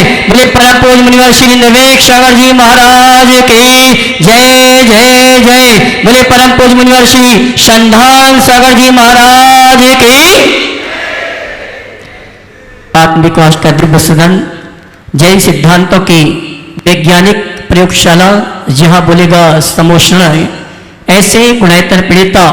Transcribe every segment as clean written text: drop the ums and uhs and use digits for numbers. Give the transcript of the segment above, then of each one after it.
बोले परम पूज्य मुनिवर श्री विवेक सागर जी महाराज की जय जय जय। बोले परम पूज्य मुनिवर श्री संधान सागर जी महाराज की। आत्मविकास का दिव्य सदन जैन सिद्धांतों की वैज्ञानिक प्रयोगशाला, जहां बोलेगा समोषण, ऐसे गुणायतन पीड़िता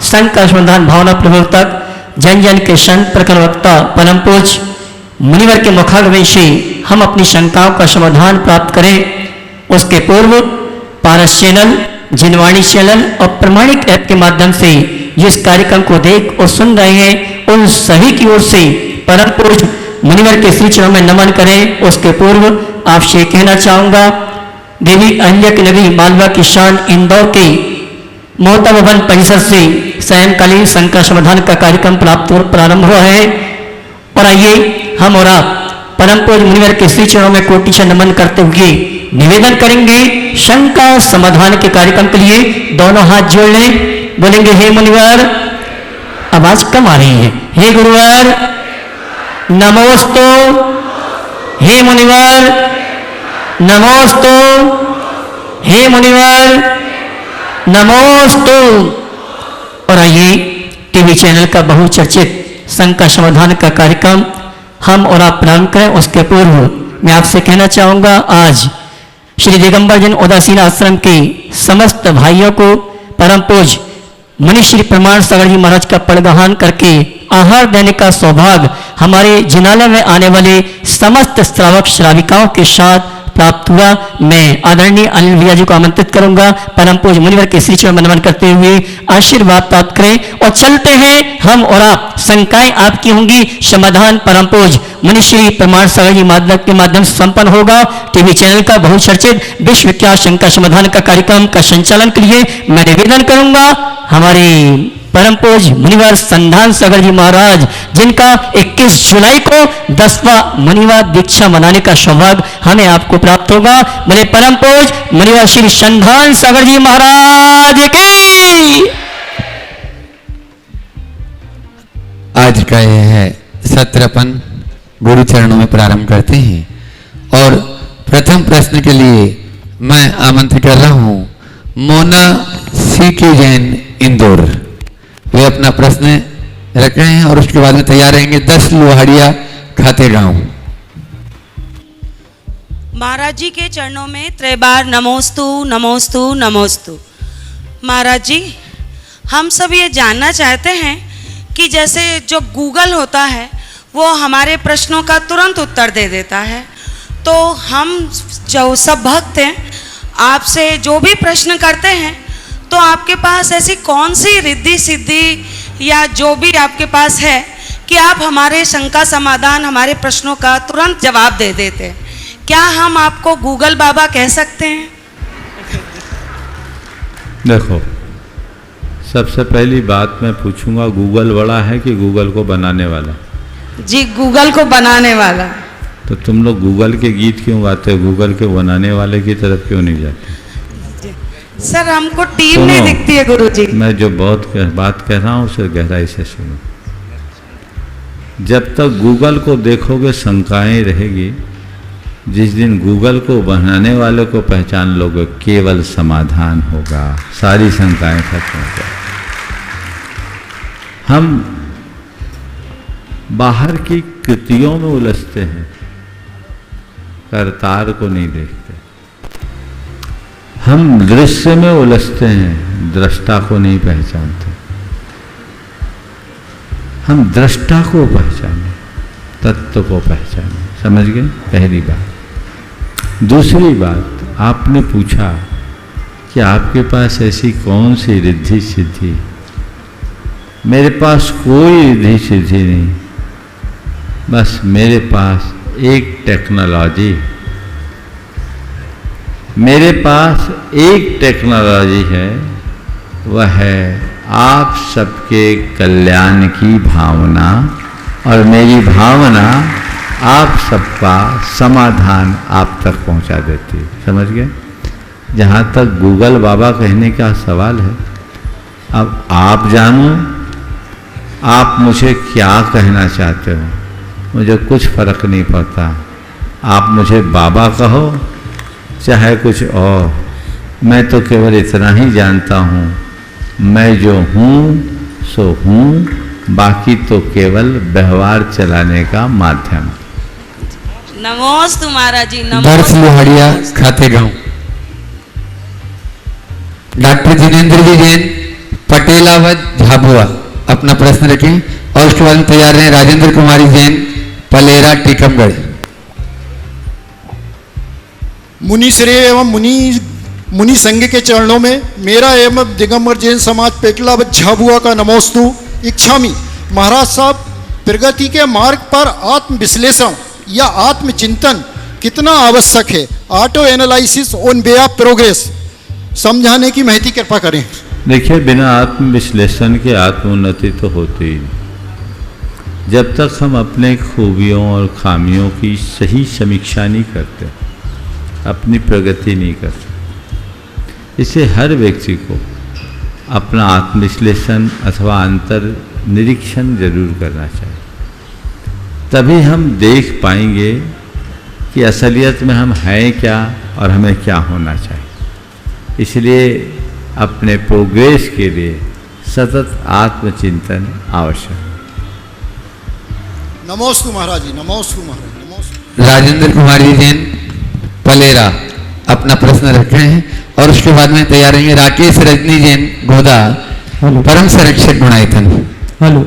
संघ का समाधान भावना प्रवर्तक जन जन के संत प्रखर वक्ता परम पूज्य मुनिवर के मुखारविंद से हम अपनी शंकाओं का समाधान प्राप्त करें। उसके पूर्व पारस चैनल, जिनवाणी चैनल और प्रमाणिक ऐप के माध्यम से जिस कार्यक्रम को देख और सुन रहे हैं, उन सभी की ओर से परम पूज्य मुनिवर के श्री चरणों में नमन करें। उसके पूर्व आपसे कहना चाहूंगा, देवी अहिल्या की नगरी मालवा की शान इंदौर के मोहता भवन परिसर से सायंकालीन शंका समाधान का कार्यक्रम प्रारंभ हुआ है। और आइए हम और आप परम पूज्य मुनिवर के श्री चरणों में कोटि से नमन करते हुए निवेदन करेंगे शंका समाधान के कार्यक्रम के लिए दोनों हाथ जोड़ लें। बोलेंगे हे मुनिवर, आवाज कम आ रही है, हे गुरुवर नमोस्तु, हे मुनिवर नमोस्तु, हे मुनिवर नमोस्तु। और आइए टीवी चैनल का बहुचर्चित शंका समाधान का कार्यक्रम हम और आप प्रारंभ करें। उसके पूर्व मैं आपसे कहना चाहूंगा, आज श्री दिगंबर जन उदासीन आश्रम के समस्त भाइयों को परम पूज्य मुनि श्री प्रमाण सागर जी महाराज का पड़गहान करके आहार देने का सौभाग्य हमारे जिनालय में आने वाले समस्त श्रावक श्राविकाओं के साथ प्राप्त हुआ। मैं आदरणीय अनिल भैया जी को आमंत्रित करूंगा परम पूज्य मुनिवर के श्री चरण में नमन करते हुए आशीर्वाद प्राप्त करें। और चलते हैं हम और आप, शंकाएं आपकी होंगी, समाधान परम पूज्य मुनि श्री प्रमाण सागर जी महाराज के माध्यम से संपन्न होगा। टीवी चैनल का बहुचर्चित विश्व विख्यात शंका समाधान का कार्यक्रम का संचालन के लिए मैं निवेदन करूंगा हमारे परम पूज्य मुनिवर संधान सागर जी महाराज, जिनका 21 जुलाई को 10वां मुनिवर दीक्षा मनाने का सौभाग्य हमें आपको प्राप्त होगा। बोले परम पूज्य मुनिवर श्री संधान सागर जी महाराज की। आज का यह है सत्र अपन गुरु चरणों में प्रारंभ करते हैं। और प्रथम प्रश्न के लिए मैं आमंत्रित कर रहा हूं मोना सी के जैन इंदौर। वे अपना प्रश्न रख रहे हैं और उसके बाद में तैयार रहेंगे 10 लोहाड़िया खाते गांव। महाराज जी के चरणों में त्रैबार नमोस्तु नमोस्तु नमोस्तु। महाराज जी, हम सब ये जानना चाहते हैं कि जैसे जो गूगल होता है वो हमारे प्रश्नों का तुरंत उत्तर दे देता है, तो हम जो सब भक्त हैं आपसे जो भी प्रश्न करते हैं, तो आपके पास ऐसी कौन सी रिद्धि सिद्धि या जो भी आपके पास है कि आप हमारे शंका समाधान, हमारे प्रश्नों का तुरंत जवाब दे देते हैं? क्या हम आपको गूगल बाबा कह सकते हैं? देखो, सबसे पहली बात मैं पूछूंगा, गूगल बड़ा है कि गूगल को बनाने वाला? जी, गूगल को बनाने वाला। तो तुम लोग गूगल के गीत क्यों गाते हो? गूगल के बनाने वाले की तरफ क्यों नहीं जाते? सर, हमको टीम नहीं दिखती है गुरुजी। मैं जो बात कह रहा हूँ उसे गहराई से सुनो। जब तक गूगल को देखोगे शंकाएं रहेगी। जिस दिन गूगल को बनाने वाले को पहचान लोगे, केवल समाधान होगा, सारी शंकाएं खत्म हो जाए। हम बाहर की कृतियों में उलझते हैं, करतार को नहीं देखते। हम दृश्य में उलझते हैं, दृष्टा को नहीं पहचानते। हम दृष्टा को पहचाने, तत्व को पहचाने। समझ गए? पहली बात। दूसरी बात, आपने पूछा कि आपके पास ऐसी कौन सी रिद्धि सिद्धि? मेरे पास कोई रिद्धि सिद्धि नहीं, बस मेरे पास एक टेक्नोलॉजी, मेरे पास एक टेक्नोलॉजी है, वह है आप सबके कल्याण की भावना, और मेरी भावना आप सबका समाधान आप तक पहुंचा देती है। समझ गए? जहाँ तक गूगल बाबा कहने का सवाल है, अब आप जानो आप मुझे क्या कहना चाहते हो, मुझे कुछ फर्क नहीं पड़ता। आप मुझे बाबा कहो चाहे कुछ और, मैं तो केवल इतना ही जानता हूँ, मैं जो हूँ सो हूँ, बाकी तो केवल व्यवहार चलाने का माध्यम। नमोस्तु महाराज जी, दर्श नमोस्तु। लोहड़िया खाते गांव। डॉक्टर जिनेंद्र जी जैन पटेलावत झाबुआ अपना प्रश्न रखें और उसके बाद में तैयार हैं राजेंद्र कुमारी जैन पलेरा टीकमगढ़। मुनि श्रेय एवं मुनि संघ के चरणों में मेरा एवं दिगंबर जैन समाज पेटलावत झाबुआ का नमोस्तु। इच्छामी महाराज साहब, प्रगति के मार्ग पर आत्म विश्लेषण या आत्मचिंतन कितना आवश्यक है? Auto analysis on way of progress समझाने की महती कृपा करें। देखिए, बिना आत्म विश्लेषण के आत्मोन्नति तो होती ही नहीं। जब तक हम अपने खूबियों और खामियों की सही समीक्षा नहीं करते, अपनी प्रगति नहीं करते। इसे हर व्यक्ति को अपना आत्मविश्लेषण अथवा अंतर निरीक्षण जरूर करना चाहिए, तभी हम देख पाएंगे कि असलियत में हम हैं क्या और हमें क्या होना चाहिए। इसलिए अपने प्रोग्रेस के लिए सतत आत्मचिंतन आवश्यक है। नमोस्तु महाराज जी, नमोस्तु महाराज, नमोस्तु। राजेंद्र कुमारी जैन पलेरा अपना प्रश्न रखे हैं और उसके बाद में तैयार रहेंगे राकेश रजनी जैन गोदा परम संरक्षक गुणायतन। हेलो,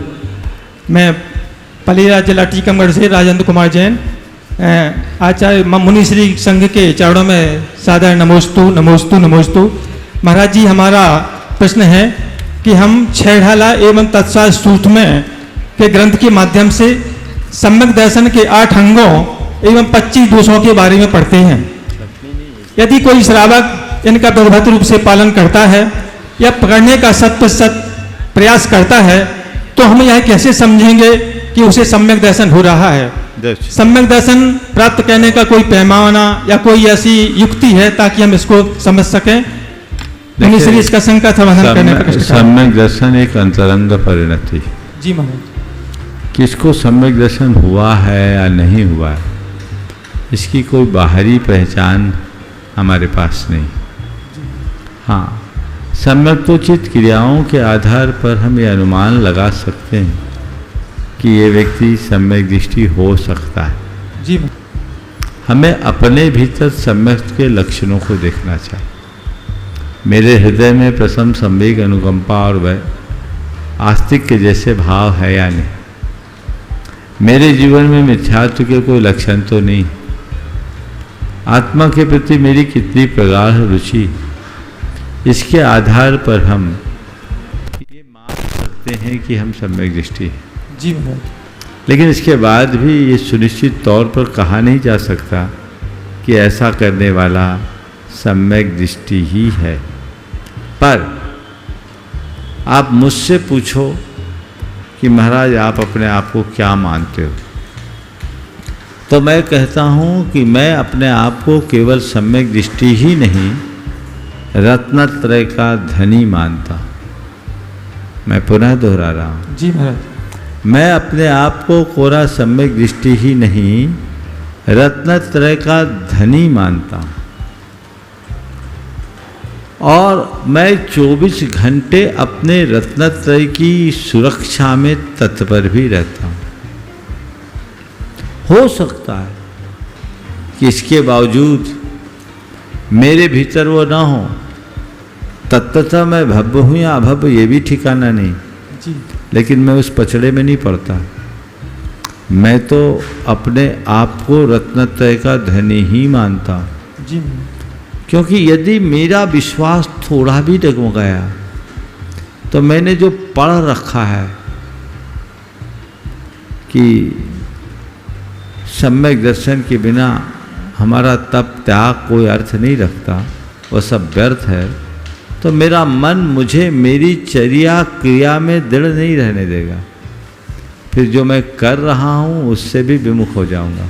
मैं पलेरा जिला टीकमगढ़ से राजेंद्र कुमार जैन आचार्य मुनि श्री संघ के चरणों में सादर नमोस्तु नमोस्तु नमोस्तु। महाराज जी, हमारा प्रश्न है कि हम छह ढाला एवं तत्सार सूत्र के ग्रंथ के माध्यम से सम्यक दर्शन के 8 अंगों एवं 25 दोषों के बारे में पढ़ते हैं। यदि कोई श्रावक इनका विधिवत रूप से पालन करता है या पकड़ने का 100% प्रयास करता है, तो हम यह कैसे समझेंगे कि उसे सम्यक दर्शन हो रहा है? सम्यक दर्शन प्राप्त करने का कोई पैमाना या कोई ऐसी युक्ति है ताकि हम इसको समझ सकें? मुनि इसका शंका समाधान करने का कष्ट। सम्यक दर्शन एक अंतरंग परिणति है। जी महाराज। किसको सम्यक दर्शन हुआ है या नहीं हुआ है, इसकी कोई बाहरी पहचान हमारे पास नहीं। हाँ, सम्यक्तोचित क्रियाओं के आधार पर हम ये अनुमान लगा सकते हैं कि ये व्यक्ति सम्यक दृष्टि हो सकता है। जी, हमें अपने भीतर सम्यक के लक्षणों को देखना चाहिए। मेरे हृदय में प्रसन्न संवेग, अनुकंपा और वह आस्तिक के जैसे भाव है या नहीं? मेरे जीवन में मिथ्यात्व के कोई लक्षण तो नहीं? आत्मा के प्रति मेरी कितनी प्रगाढ़ रुचि, इसके आधार पर हम ये मान सकते हैं कि हम सम्यक दृष्टि हैं। जी महाराज। लेकिन इसके बाद भी ये सुनिश्चित तौर पर कहा नहीं जा सकता कि ऐसा करने वाला सम्यक दृष्टि ही है। पर आप मुझसे पूछो कि महाराज आप अपने आप को क्या मानते हो, तो मैं कहता हूँ कि मैं अपने आप को केवल सम्यक दृष्टि ही नहीं, रत्नत्रय का धनी मानता। मैं पुनः दोहरा रहा हूँ, जी महाराज। मैं अपने आप को कोरा सम्यक दृष्टि ही नहीं, रत्नत्रय का धनी मानता हूँ। और मैं 24 घंटे अपने रत्नत्रय की सुरक्षा में तत्पर भी रहता हूँ। हो सकता है कि इसके बावजूद मेरे भीतर वो ना हो, तत्वतः मैं भव्य हूँ या अभव्य ये भी ठिकाना नहीं। जी। लेकिन मैं उस पचड़े में नहीं पड़ता। मैं तो अपने आप को रत्नत्रय का धनी ही मानता हूँ। जी। क्योंकि यदि मेरा विश्वास थोड़ा भी डगमगाया तो मैंने जो पढ़ रखा है कि सम्यक दर्शन के बिना हमारा तप त्याग कोई अर्थ नहीं रखता, वह सब व्यर्थ है, तो मेरा मन मुझे मेरी चर्या क्रिया में दृढ़ नहीं रहने देगा। फिर जो मैं कर रहा हूँ उससे भी विमुख हो जाऊँगा।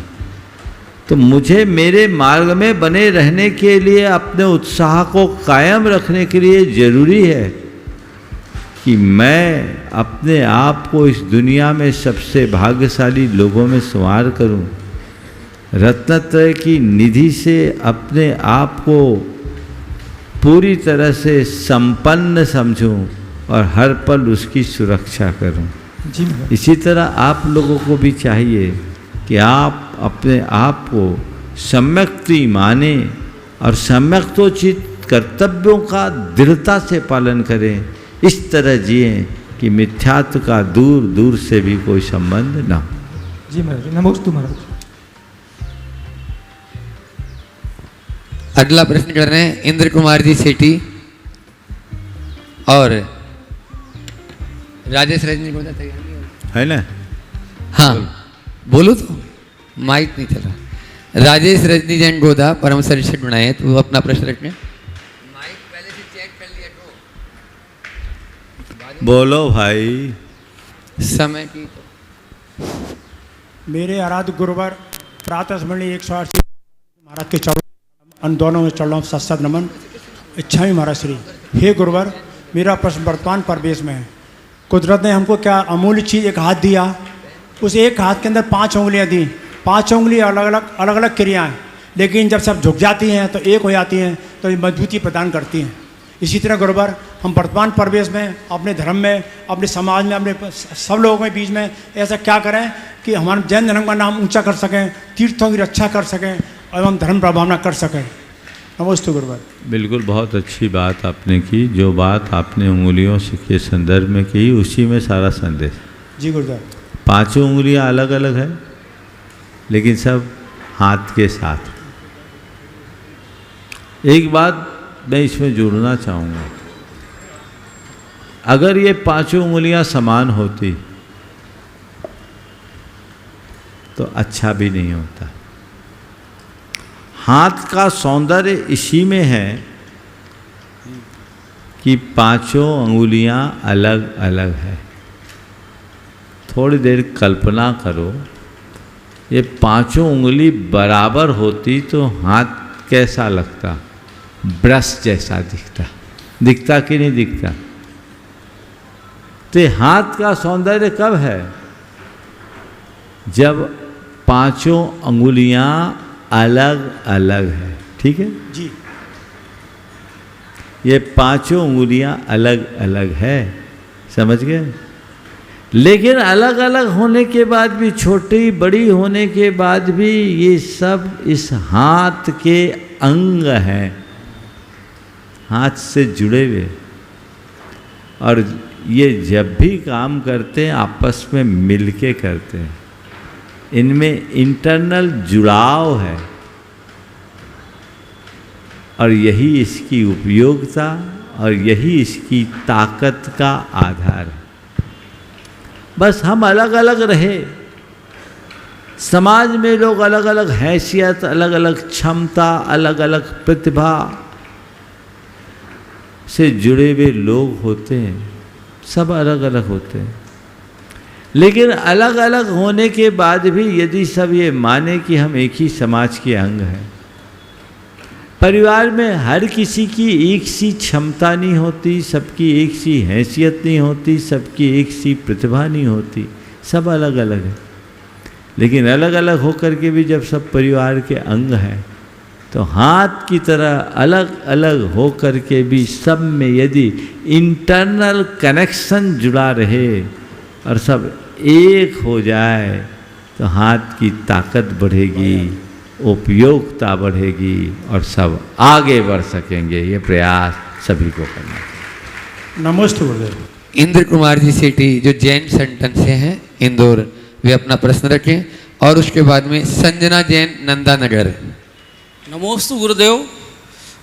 तो मुझे मेरे मार्ग में बने रहने के लिए, अपने उत्साह को कायम रखने के लिए जरूरी है कि मैं अपने आप को इस दुनिया में सबसे भाग्यशाली लोगों में शुमार करूं, रत्नत्रय की निधि से अपने आप को पूरी तरह से संपन्न समझूं और हर पल उसकी सुरक्षा करूं। जी महाराज। इसी तरह आप लोगों को भी चाहिए कि आप अपने आप को सम्यक्ति माने और सम्यक्तोचित कर्तव्यों का दृढ़ता से पालन करें। इस तरह जिए कि मिथ्यात्व का दूर दूर से भी कोई संबंध न हो। जी महाराज, नमोस्तु महाराज। अगला प्रश्न कर रहे हैं इंद्र कुमार जी सेठी और राजेश रजनी गोदा। तैयार है ना? हाँ बोलो तो, माइक नहीं चल रहा। राजेश रजनी जैन गोदा परम शरीर बनाए तो वो अपना प्रश्न रखें। माइक पहले से चेक कर लिया तो बोलो भाई। समय की मेरे आराध्य गुरुवर प्रातः स्मरणीय 180 महाराज के चरणों अन दोनों में चल रहा हूँ सत सत नमन। इच्छा ही महाराज श्री। हे गुरुवर, मेरा प्रश्न वर्तमान परिवेश में है। कुदरत ने हमको क्या अमूल्य चीज़ एक हाथ दिया, उस एक हाथ के अंदर 5 उंगलियां दी। 5 उंगली अलग अलग क्रियाएं, लेकिन जब सब झुक जाती हैं तो एक हो जाती हैं, तो ये मजबूती प्रदान करती हैं। इसी तरह गुरुवर हम वर्तमान परिवेश में, अपने धर्म में, अपने समाज में, अपने सब लोगों के बीच में ऐसा क्या करें कि हमारे जैन धर्म का नाम ऊंचा कर सकें, तीर्थों की रक्षा कर सकें एवं धर्म प्रभावना कर सकें। नमस्ते गुरुवर। बिल्कुल, बहुत अच्छी बात आपने की। जो बात आपने उंगलियों से के संदर्भ में की, उसी में सारा संदेश। जी गुरुवर। 5 उंगलियां अलग अलग है, लेकिन सब हाथ के साथ। एक बात मैं इसमें जोड़ना चाहूँगा, अगर ये 5 उंगलियां समान होती तो अच्छा भी नहीं होता। हाथ का सौंदर्य इसी में है कि 5 अंगुलियां अलग अलग है। थोड़ी देर कल्पना करो, ये 5 उंगली बराबर होती तो हाथ कैसा लगता? ब्रश जैसा दिखता कि नहीं दिखता? तो हाथ का सौंदर्य कब है? जब 5 अंगुलियां अलग अलग है। ठीक है जी। ये 5 अंगुलियां अलग अलग है, समझ गए? लेकिन अलग अलग होने के बाद भी, छोटी बड़ी होने के बाद भी, ये सब इस हाथ के अंग हैं, हाथ से जुड़े हुए। और ये जब भी काम करते हैं आपस में मिलके करते हैं। इनमें इंटरनल जुड़ाव है और यही इसकी उपयोगिता और यही इसकी ताकत का आधार है। बस हम अलग अलग रहे, समाज में लोग अलग अलग हैसियत, अलग अलग क्षमता, अलग अलग प्रतिभा से जुड़े हुए लोग होते हैं, सब अलग अलग होते हैं। लेकिन अलग अलग होने के बाद भी यदि सब ये माने कि हम एक ही समाज के अंग हैं, परिवार में हर किसी की एक सी क्षमता नहीं होती, सबकी एक सी हैसियत नहीं होती, सबकी एक सी प्रतिभा नहीं होती, सब अलग अलग है। लेकिन अलग अलग होकर के भी जब सब परिवार के अंग हैं, तो हाथ की तरह अलग अलग होकर के भी सब में यदि इंटरनल कनेक्शन जुड़ा रहे और सब एक हो जाए, तो हाथ की ताकत बढ़ेगी, उपयोगिता बढ़ेगी और सब आगे बढ़ सकेंगे। ये प्रयास सभी को करना है। नमस्ते गुरुदेव। इंद्र कुमार जी सेठी जो जैन संगठन से हैं इंदौर, वे अपना प्रश्न रखें। और उसके बाद में संजना जैन नंदा नगर। नमोस्तु गुरुदेव।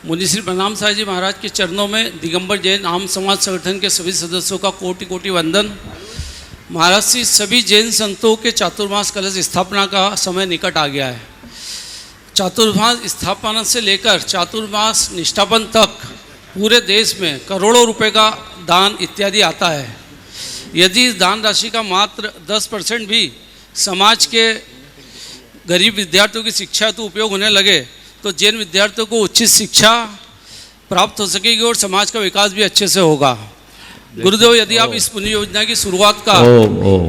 मुनिश्री प्रणाम साई जी महाराज के चरणों में दिगंबर जैन आम समाज संगठन के सभी सदस्यों का कोटि कोटि वंदन। महाराज श्री सभी जैन संतों के चातुर्मास कलश स्थापना का समय निकट आ गया है। चातुर्मास स्थापना से लेकर चातुर्मास निष्ठापन तक पूरे देश में करोड़ों रुपए का दान इत्यादि आता है। यदि दान राशि का मात्र 10% भी समाज के गरीब विद्यार्थियों की शिक्षा तो उपयोग होने लगे, तो जैन विद्यार्थियों को उचित शिक्षा प्राप्त हो सकेगी और समाज का विकास भी अच्छे से होगा। गुरुदेव, यदि आप इस पुण्य योजना की शुरुआत का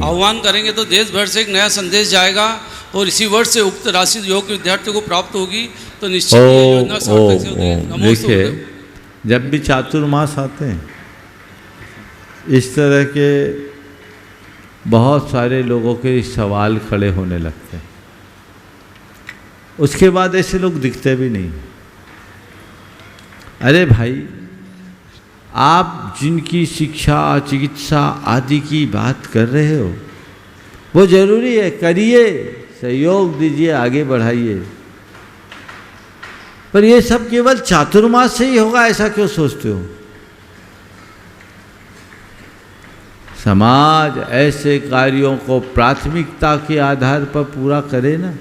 आह्वान करेंगे तो देश भर से एक नया संदेश जाएगा और इसी वर्ष से उक्त राशि योग्य विद्यार्थियों को प्राप्त होगी तो निश्चित ये योजना सार्थक से होगी। नमोस्तु देखिए, गुरुदेव। जब भी चातुर्मास आते हैं इस तरह के बहुत सारे लोगों के सवाल खड़े होने लगते हैं, उसके बाद ऐसे लोग दिखते भी नहीं। अरे भाई, आप जिनकी शिक्षा चिकित्सा आदि की बात कर रहे हो वो जरूरी है, करिए, सहयोग दीजिए, आगे बढ़ाइए, पर ये सब केवल चातुर्मास से ही होगा ऐसा क्यों सोचते हो? समाज ऐसे कार्यों को प्राथमिकता के आधार पर पूरा करे ना।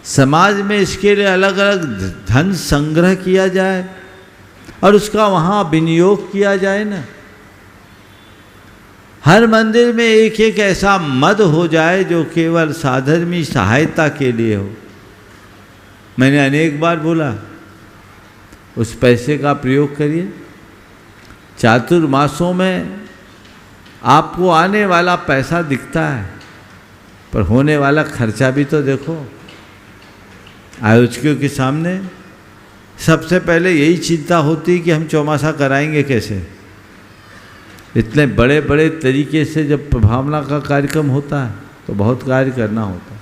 समाज में इसके लिए अलग अलग धन संग्रह किया जाए और उसका वहाँ विनियोग किया जाए ना। हर मंदिर में एक एक ऐसा मद हो जाए जो केवल साधर्मी सहायता के लिए हो। मैंने अनेक बार बोला, उस पैसे का प्रयोग करिए। चातुर्मासों में आपको आने वाला पैसा दिखता है, पर होने वाला खर्चा भी तो देखो। आयोजकों के सामने सबसे पहले यही चिंता होती है कि हम चौमासा कराएंगे कैसे। इतने बड़े बड़े तरीके से जब प्रभावना का कार्यक्रम होता है तो बहुत कार्य करना होता है,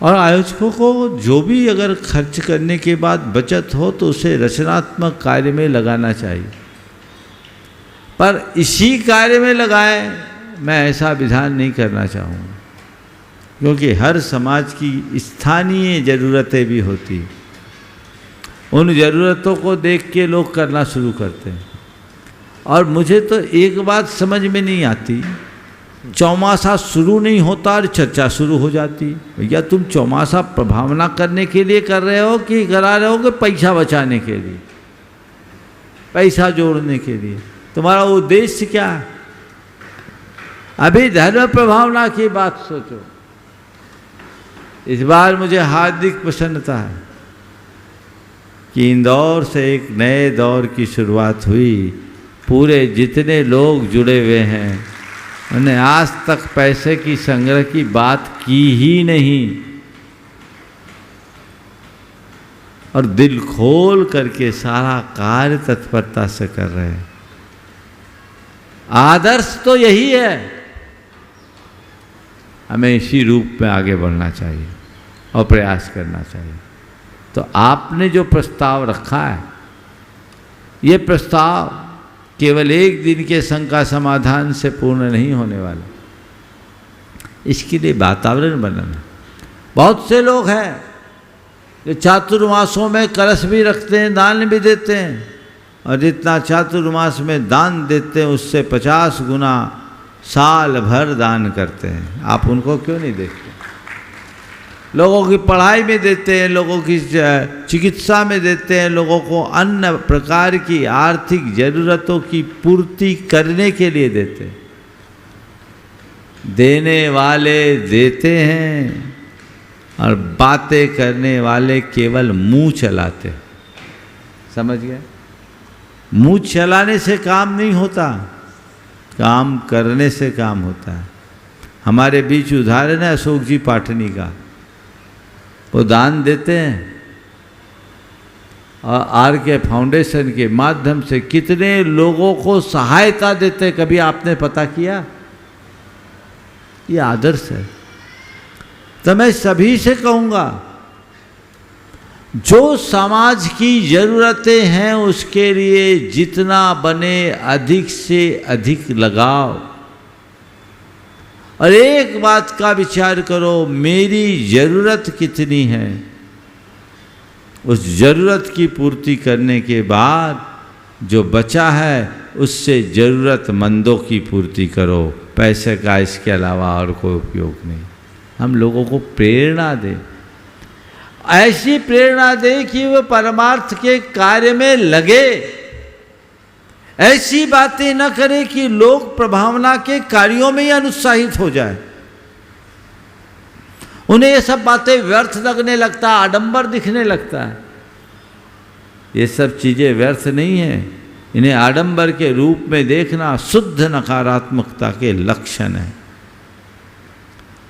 और आयोजकों को जो भी अगर खर्च करने के बाद बचत हो तो उसे रचनात्मक कार्य में लगाना चाहिए। पर इसी कार्य में लगाएं, मैं ऐसा विधान नहीं करना चाहूँगा, क्योंकि हर समाज की स्थानीय ज़रूरतें भी होती हैं। उन ज़रूरतों को देख के लोग करना शुरू करते हैं। और मुझे तो एक बात समझ में नहीं आती, चौमासा शुरू नहीं होता और चर्चा शुरू हो जाती। भैया, तुम चौमासा प्रभावना करने के लिए कर रहे हो कि करा रहे हो कि पैसा बचाने के लिए, पैसा जोड़ने के लिए? तुम्हारा उद्देश्य क्या है? अभी धर्म प्रभावना की बात सोचो। इस बार मुझे हार्दिक प्रसन्नता है कि इंदौर से एक नए दौर की शुरुआत हुई। पूरे जितने लोग जुड़े हुए हैं उन्हें आज तक पैसे की संग्रह की बात की ही नहीं, और दिल खोल करके सारा कार्य तत्परता से कर रहे हैं। आदर्श तो यही है, हमें इसी रूप में आगे बढ़ना चाहिए और प्रयास करना चाहिए। तो आपने जो प्रस्ताव रखा है, ये प्रस्ताव केवल एक दिन के शंका समाधान से पूर्ण नहीं होने वाला। इसके लिए वातावरण बनाना। बहुत से लोग हैं जो चातुर्मासों में कलश भी रखते हैं, दान भी देते हैं, और जितना चातुर्मास में दान देते हैं उससे 50 गुना साल भर दान करते हैं। आप उनको क्यों नहीं देखते? लोगों की पढ़ाई में देते हैं, लोगों की चिकित्सा में देते हैं, लोगों को अन्य प्रकार की आर्थिक ज़रूरतों की पूर्ति करने के लिए देते हैं। देने वाले देते हैं और बातें करने वाले केवल मुंह चलाते हैं। समझ गए? मुंह चलाने से काम नहीं होता, काम करने से काम होता है। हमारे बीच उदाहरण है अशोक जी पाटनी का। वो दान देते हैं और आर के फाउंडेशन के माध्यम से कितने लोगों को सहायता देते हैं, कभी आपने पता किया? ये आदर्श है। तो मैं सभी से कहूँगा, जो समाज की ज़रूरतें हैं उसके लिए जितना बने अधिक से अधिक लगाओ, और एक बात का विचार करो, मेरी ज़रूरत कितनी है। उस ज़रूरत की पूर्ति करने के बाद जो बचा है उससे ज़रूरतमंदों की पूर्ति करो। पैसे का इसके अलावा और कोई उपयोग नहीं। हम लोगों को प्रेरणा दें, ऐसी प्रेरणा दें कि वो परमार्थ के कार्य में लगे। ऐसी बातें न करें कि लोग प्रभावना के कार्यों में ही अनुत्साहित हो जाए। उन्हें ये सब बातें व्यर्थ लगने लगता है, आडंबर दिखने लगता है। ये सब चीज़ें व्यर्थ नहीं है, इन्हें आडंबर के रूप में देखना शुद्ध नकारात्मकता के लक्षण है।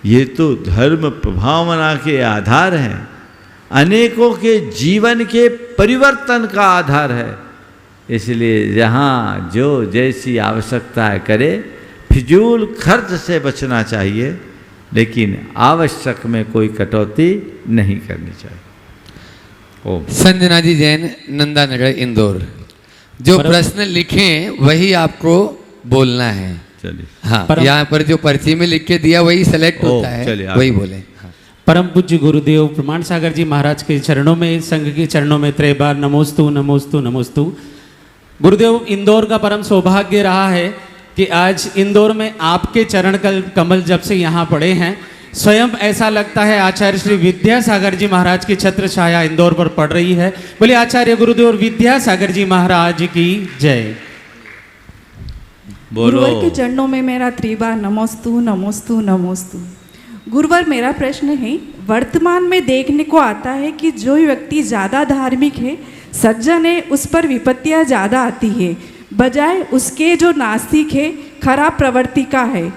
ये तो धर्म प्रभावना के आधार हैं, अनेकों के जीवन के परिवर्तन का आधार है। इसलिए जहाँ जो जैसी आवश्यकता है करे, फिजूल खर्च से बचना चाहिए, लेकिन आवश्यक में कोई कटौती नहीं करनी चाहिए। ओम। संजना जी जैन, नंदानगर, इंदौर। जो प्रश्न लिखें वही आपको बोलना है। चलिए। हाँ, यहाँ पर जो पर्ची में लिख के दिया वही सेलेक्ट होता है, वही बोले। परम पूज्य गुरुदेव प्रमाण सागर जी महाराज के चरणों में, संघ के चरणों में त्रय बार नमोस्तु नमोस्तु नमोस्तु। गुरुदेव, इंदौर का परम सौभाग्य रहा है कि आज इंदौर में आपके चरण कमल जब से यहाँ पड़े हैं, स्वयं ऐसा लगता है आचार्य श्री विद्यासागर जी महाराज की छत्र छाया इंदौर पर पड़ रही है। बोले आचार्य गुरुदेव विद्यासागर जी महाराज की जय। गुरुवर के चरणों में मेरा त्रिबार नमोस्तु नमोस्तु नमोस्तु। गुरुवर, मेरा प्रश्न है, वर्तमान में देखने को आता है कि जो व्यक्ति ज़्यादा धार्मिक है, सज्जन है, उस पर विपत्तियाँ ज़्यादा आती है, बजाय उसके जो नास्तिक है, खराब प्रवृत्ति का है।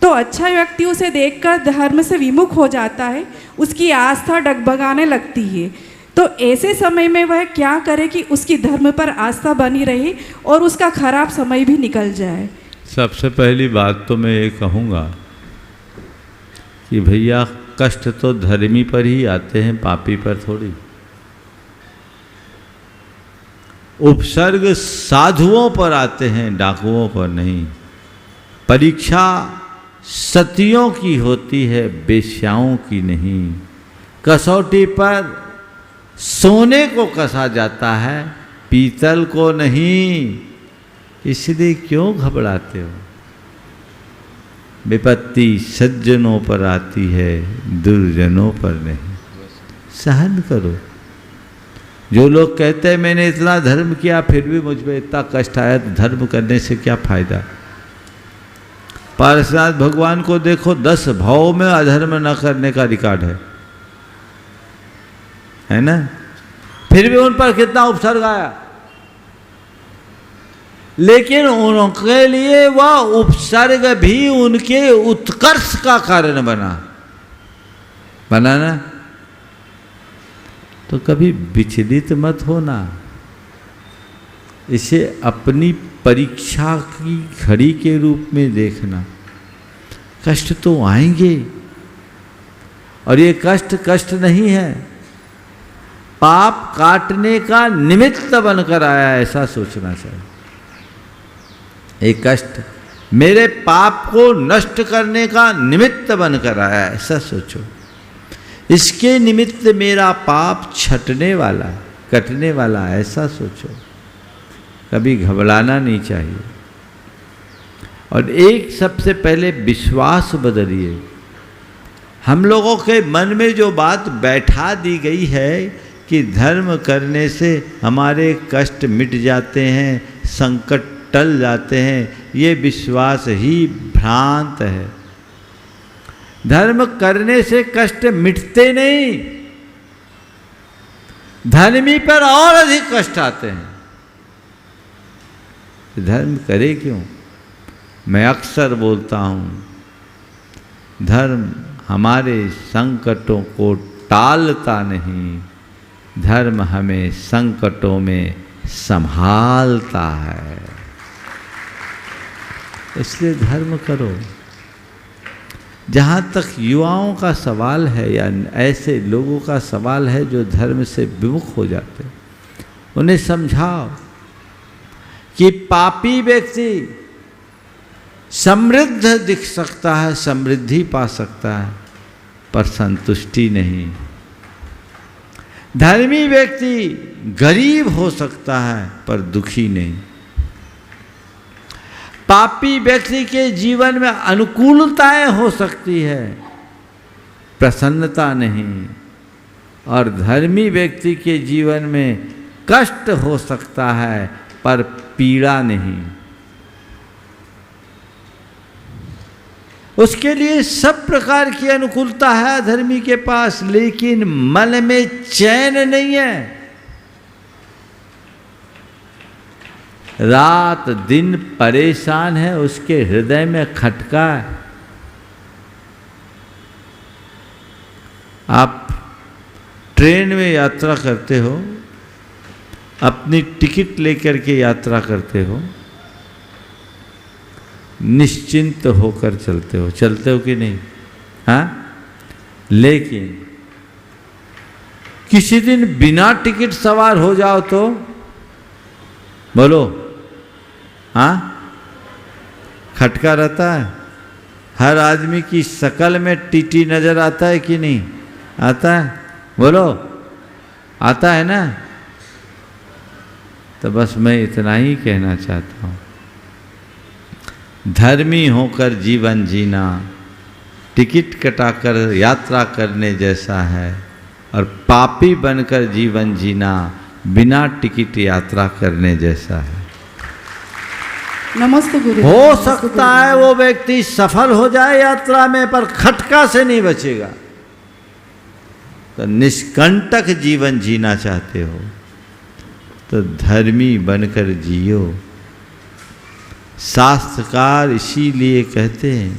तो अच्छा व्यक्ति उसे देखकर धर्म से विमुख हो जाता है, उसकी आस्था डगमगाने लगती है। तो ऐसे समय में वह क्या करे कि उसकी धर्म पर आस्था बनी रहे और उसका खराब समय भी निकल जाए? सबसे पहली बात तो मैं ये कहूँगा कि भैया, कष्ट तो धर्मी पर ही आते हैं, पापी पर थोड़ी। उपसर्ग साधुओं पर आते हैं, डाकुओं पर नहीं। परीक्षा सतियों की होती है, बेश्याओं की नहीं। कसौटी पर सोने को कसा जाता है, पीतल को नहीं। इसलिए क्यों घबराते हो? विपत्ति सज्जनों पर आती है, दुर्जनों पर नहीं। सहन करो। जो लोग कहते हैं मैंने इतना धर्म किया फिर भी मुझ में इतना कष्ट आया, तो धर्म करने से क्या फायदा? पारसनाथ भगवान को देखो, 10 भाव में अधर्म न करने का रिकॉर्ड है ना? फिर भी उन पर कितना उपसर्ग आया, लेकिन उनके लिए वह उपसर्ग भी उनके उत्कर्ष का कारण बना ना। तो कभी विचलित मत होना, इसे अपनी परीक्षा की घड़ी के रूप में देखना। कष्ट तो आएंगे, और ये कष्ट नहीं है, पाप काटने का निमित्त बनकर आया, ऐसा सोचना चाहिए। एक कष्ट मेरे पाप को नष्ट करने का निमित्त बनकर आया, ऐसा सोचो। इसके निमित्त मेरा पाप छटने वाला, कटने वाला, ऐसा सोचो। कभी घबराना नहीं चाहिए। और एक सबसे पहले विश्वास बदलिए। हम लोगों के मन में जो बात बैठा दी गई है कि धर्म करने से हमारे कष्ट मिट जाते हैं, संकट टल जाते हैं, ये विश्वास ही भ्रांत है। धर्म करने से कष्ट मिटते नहीं, धर्मी पर और अधिक कष्ट आते हैं। धर्म करे क्यों? मैं अक्सर बोलता हूँ, धर्म हमारे संकटों को टालता नहीं, धर्म हमें संकटों में संभालता है। इसलिए धर्म करो। जहाँ तक युवाओं का सवाल है या ऐसे लोगों का सवाल है जो धर्म से विमुख हो जाते, उन्हें समझाओ कि पापी व्यक्ति समृद्ध दिख सकता है, समृद्धि पा सकता है, पर संतुष्टि नहीं। धर्मी व्यक्ति गरीब हो सकता है पर दुखी नहीं। पापी व्यक्ति के जीवन में अनुकूलताएं हो सकती है, प्रसन्नता नहीं। और धर्मी व्यक्ति के जीवन में कष्ट हो सकता है पर पीड़ा नहीं। उसके लिए सब प्रकार की अनुकूलता है धर्मी के पास, लेकिन मन में चैन नहीं है। रात दिन परेशान है, उसके हृदय में खटका है। आप ट्रेन में यात्रा करते हो, अपनी टिकट लेकर के यात्रा करते हो, निश्चिंत होकर चलते हो कि नहीं? हाँ, लेकिन किसी दिन बिना टिकट सवार हो जाओ तो बोलो, हाँ, खटका रहता है। हर आदमी की शकल में टीटी नजर आता है कि नहीं आता है? बोलो, आता है ना? तो बस मैं इतना ही कहना चाहता हूँ, धर्मी होकर जीवन जीना टिकट कटाकर यात्रा करने जैसा है, और पापी बनकर जीवन जीना बिना टिकट यात्रा करने जैसा है। नमस्ते गुरु। हो सकता है वो व्यक्ति सफल हो जाए यात्रा में, पर खटका से नहीं बचेगा। तो निष्कंटक जीवन जीना चाहते हो तो धर्मी बनकर जियो। शास्त्रकार इसीलिए कहते हैं,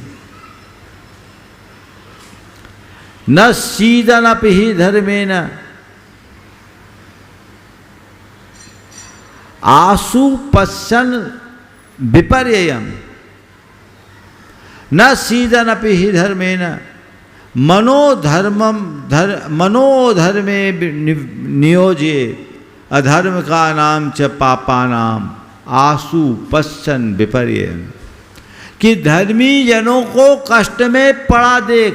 न सीदनपि ही धर्मेण आसु पश्यन् विपर्ययम्, न सीदनपि ही धर्मेण मनोधर्मे नियोजे अधर्म का नाम च पापा नाम आसु पश्चन विपर्ययम्, कि धर्मी जनों को कष्ट में पड़ा देख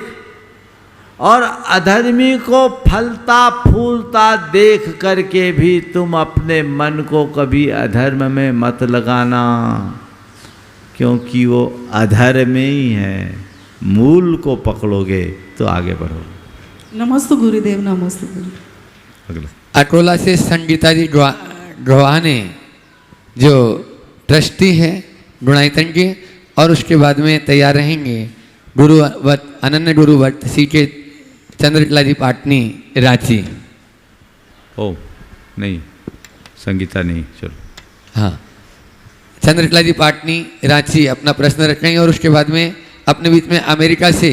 और अधर्मी को फलता फूलता देख करके भी तुम अपने मन को कभी अधर्म में मत लगाना, क्योंकि वो अधर्म ही है। मूल को पकड़ोगे तो आगे बढ़ोगे। नमस्ते गुरुदेव। नमस्ते गुरु। अगला अकोला से संगीता जी ड्रोहाने जो ट्रस्टी है गुणायतन के, और उसके बाद में तैयार रहेंगे अनन्य गुरुवत सी के चंद्रकला जी पाटनी रांची। ओ नहीं, संगीता नहीं, चलो। हाँ, चंद्रकला जी पाटनी रांची अपना प्रश्न रखेंगे, और उसके बाद में अपने बीच में अमेरिका से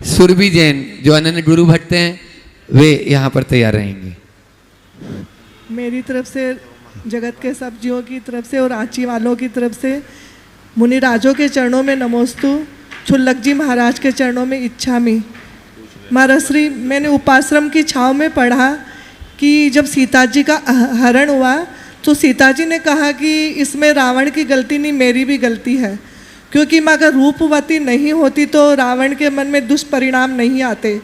सुरभि जैन जो अनन्य गुरु भट्ट हैं, वे यहाँ पर तैयार रहेंगे। मेरी तरफ से, जगत के सब जीवों की तरफ से और रांची वालों की तरफ से मुनिराजों के चरणों में नमोस्तु, छुल्लक जी महाराज के चरणों में इच्छामि। महाराश्री, मैंने उपाश्रम की छाँव में पढ़ा कि जब सीता जी का हरण हुआ तो सीता जी ने कहा कि इसमें रावण की गलती नहीं, मेरी भी गलती है, क्योंकि मैं अगर रूपवती नहीं होती तो रावण के मन में दुष्परिणाम नहीं आते।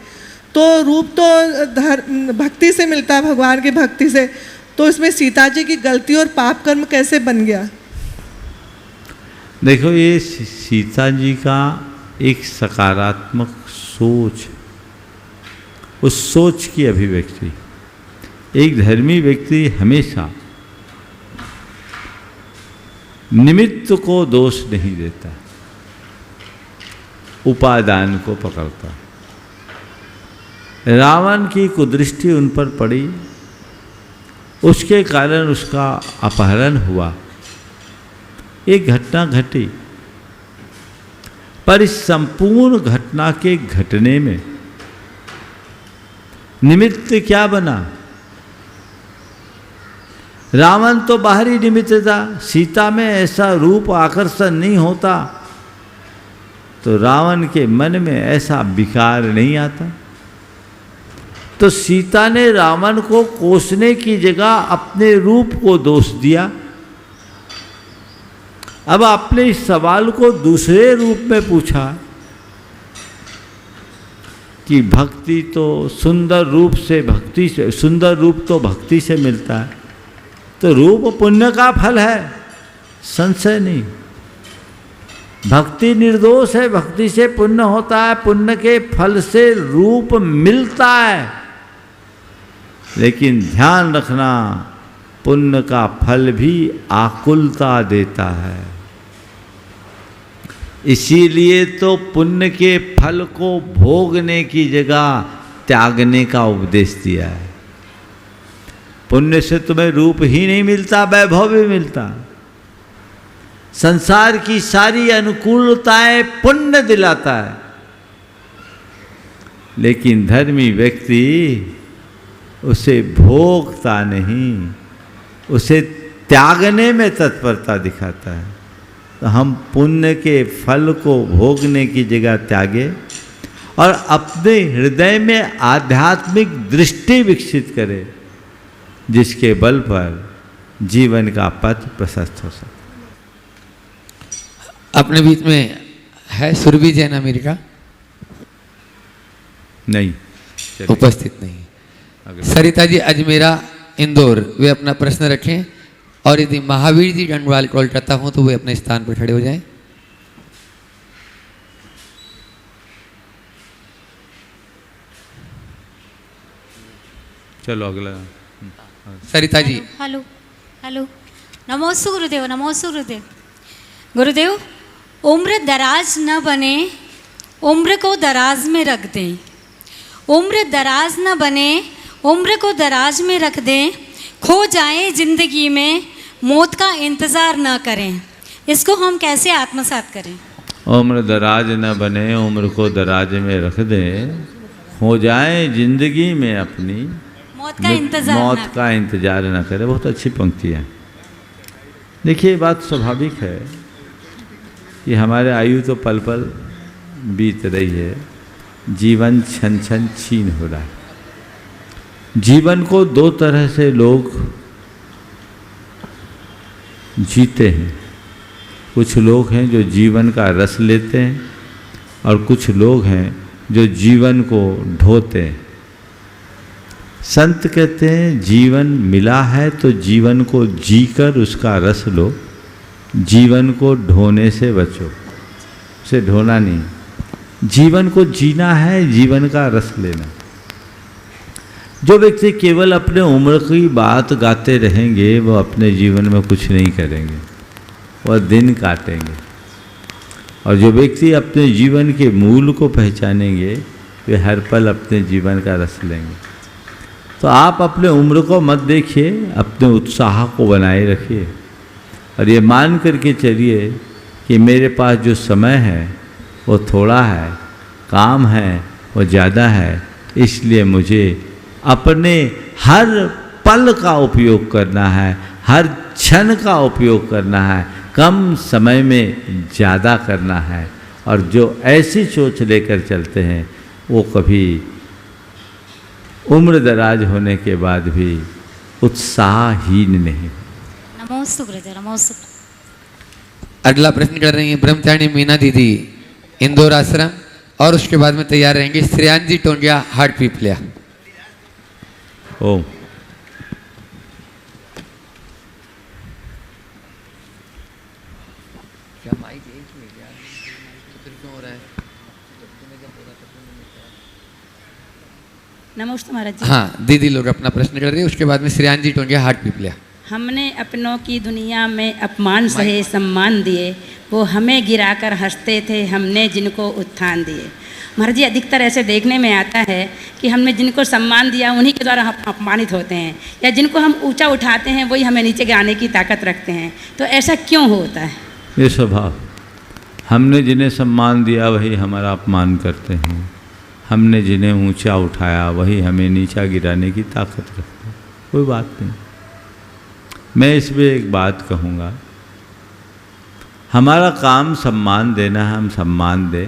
तो रूप तो भक्ति से मिलता है, भगवान की भक्ति से, तो इसमें सीता जी की गलती और पाप कर्म कैसे बन गया? देखो, ये सीता जी का एक सकारात्मक सोच, उस सोच की अभिव्यक्ति। एक धर्मी व्यक्ति हमेशा निमित्त को दोष नहीं देता, उपादान को पकड़ता। रावण की कुदृष्टि उन पर पड़ी, उसके कारण उसका अपहरण हुआ, एक घटना घटी। पर इस संपूर्ण घटना के घटने में निमित्त क्या बना? रावण तो बाहरी निमित्त था, सीता में ऐसा रूप आकर्षण नहीं होता तो रावण के मन में ऐसा विकार नहीं आता। तो सीता ने रावण को कोसने की जगह अपने रूप को दोष दिया। अब आपने इस सवाल को दूसरे रूप में पूछा कि भक्ति तो सुंदर रूप से, भक्ति से, सुंदर रूप तो भक्ति से मिलता है, तो रूप पुण्य का फल है, संशय नहीं। भक्ति निर्दोष है, भक्ति से पुण्य होता है, पुण्य के फल से रूप मिलता है। लेकिन ध्यान रखना, पुण्य का फल भी आकुलता देता है। इसीलिए तो पुण्य के फल को भोगने की जगह त्यागने का उपदेश दिया है। पुण्य से तुम्हें रूप ही नहीं मिलता, वैभव भी मिलता। संसार की सारी अनुकूलताएं पुण्य दिलाता है। लेकिन धर्मी व्यक्ति उसे भोगता नहीं, उसे त्यागने में तत्परता दिखाता है। तो हम पुण्य के फल को भोगने की जगह त्यागे और अपने हृदय में आध्यात्मिक दृष्टि विकसित करें, जिसके बल पर जीवन का पथ प्रशस्त हो सके। अपने बीच में है सुरभि जैन अमेरिका? नहीं, उपस्थित नहीं। सरिता जी अजमेरा इंदौर, वे अपना प्रश्न रखें और यदि महावीर जी डंडवाल कोलकाता हो तो वे अपने स्थान पर खड़े हो जाएं। चलो अगला सरिता जी। हेलो हेलो, नमोस्तु गुरुदेव, नमोस्तु गुरुदेव। गुरुदेव, उम्र दराज न बने, उम्र को दराज में रख दें। उम्र दराज न बने, उम्र को दराज में रख दें। खो जाएं जिंदगी में, मौत का इंतज़ार न करें। इसको हम कैसे आत्मसात करें? उम्र दराज न बने, उम्र को दराज में रख दें। हो जाए जिंदगी में अपनी, मौत का इंतज़ार मौत का इंतजार न करें। बहुत अच्छी पंक्ति है। देखिए, ये बात स्वाभाविक है कि हमारे आयु तो पल पल बीत रही है, जीवन छन छन छीन हो रहा है। जीवन को दो तरह से लोग जीते हैं। कुछ लोग हैं जो जीवन का रस लेते हैं और कुछ लोग हैं जो जीवन को ढोते हैं। संत कहते हैं जीवन मिला है तो जीवन को जीकर उसका रस लो, जीवन को ढोने से बचो। उसे ढोना नहीं, जीवन को जीना है, जीवन का रस लेना। जो व्यक्ति केवल अपने उम्र की बात गाते रहेंगे वो अपने जीवन में कुछ नहीं करेंगे, वह दिन काटेंगे। और जो व्यक्ति अपने जीवन के मूल को पहचानेंगे वे हर पल अपने जीवन का रस लेंगे। तो आप अपने उम्र को मत देखिए, अपने उत्साह को बनाए रखिए और ये मान करके चलिए कि मेरे पास जो समय है वो थोड़ा है, काम है वो ज़्यादा है, इसलिए मुझे अपने हर पल का उपयोग करना है, हर क्षण का उपयोग करना है, कम समय में ज़्यादा करना है। और जो ऐसी सोच लेकर चलते हैं वो कभी उम्र दराज होने के बाद भी उत्साहहीन नहीं। नमोस्तु गुरुदेव, नमोस्तु। अगला प्रश्न कर रही हैं ब्रह्मचारिणी मीना दीदी, इंदौर आश्रम, और उसके बाद में तैयार रहेंगे श्रेयांश जी टोंडिया, हार्ट पीपलिया। ओम। नमस्ते महाराज जी। हाँ, दीदी लोग अपना प्रश्न कर रही है, उसके बाद में श्रेयांश जी टोंडिया, हार्ट पीपलिया। हमने अपनों की दुनिया में अपमान सहे, सम्मान दिए, वो हमें गिराकर हंसते थे, हमने जिनको उत्थान दिए। महाराज जी, अधिकतर ऐसे देखने में आता है कि हमने जिनको सम्मान दिया उन्हीं के द्वारा हम अपमानित होते हैं, या जिनको हम ऊंचा उठाते हैं वही हमें नीचे गिराने की ताकत रखते हैं। तो ऐसा क्यों होता है? ये स्वभाव, हमने जिन्हें सम्मान दिया वही हमारा अपमान करते हैं, हमने जिन्हें ऊंचा उठाया वही हमें नीचा गिराने की ताकत रखते हैं। कोई बात नहीं। मैं इसमें एक बात कहूँगा, हमारा काम सम्मान देना है, हम सम्मान दें,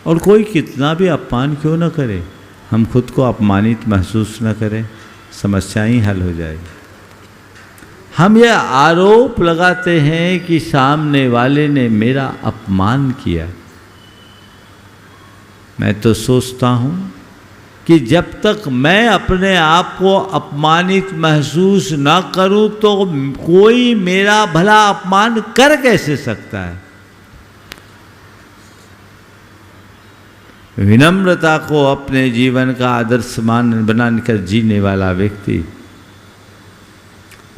और कोई कितना भी अपमान क्यों न करे, हम खुद को अपमानित महसूस न करें, समस्या ही हल हो जाएगी। हम यह आरोप लगाते हैं कि सामने वाले ने मेरा अपमान किया। मैं तो सोचता हूँ कि जब तक मैं अपने आप को अपमानित महसूस न करूँ तो कोई मेरा भला अपमान कर कैसे सकता है। विनम्रता को अपने जीवन का आदर्श मान बनाकर जीने वाला व्यक्ति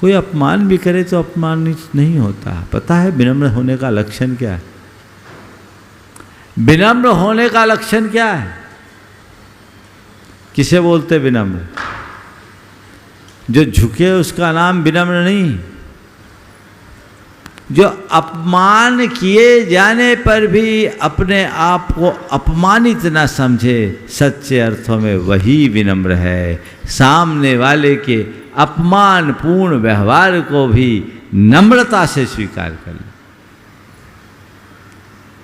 कोई अपमान भी करे तो अपमानित नहीं होता। पता है विनम्र होने का लक्षण क्या है? विनम्र होने का लक्षण क्या है? किसे बोलते विनम्र? जो झुके उसका नाम विनम्र नहीं। जो अपमान किए जाने पर भी अपने आप को अपमानित न समझे, सच्चे अर्थों में वही विनम्र है। सामने वाले के अपमानपूर्ण व्यवहार को भी नम्रता से स्वीकार कर ले।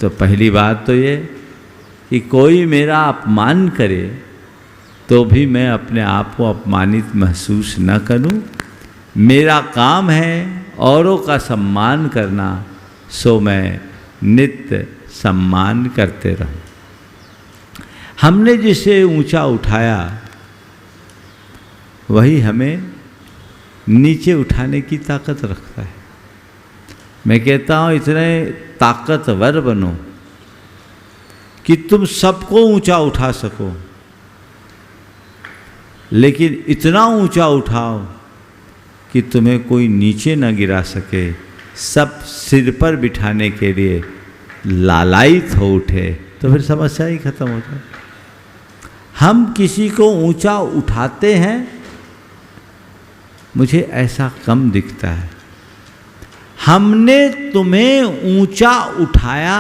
तो पहली बात तो ये कि कोई मेरा अपमान करे तो भी मैं अपने आप को अपमानित महसूस न करूं। मेरा काम है औरों का सम्मान करना, सो मैं नित्य सम्मान करते रहूं। हमने जिसे ऊंचा उठाया वही हमें नीचे उठाने की ताकत रखता है। मैं कहता हूँ इतने ताकतवर बनो कि तुम सबको ऊंचा उठा सको, लेकिन इतना ऊंचा उठाओ कि तुम्हें कोई नीचे न गिरा सके। सब सिर पर बिठाने के लिए लालायित हो उठे तो फिर समस्या ही खत्म हो जाए। हम किसी को ऊंचा उठाते हैं, मुझे ऐसा कम दिखता है। हमने तुम्हें ऊंचा उठाया,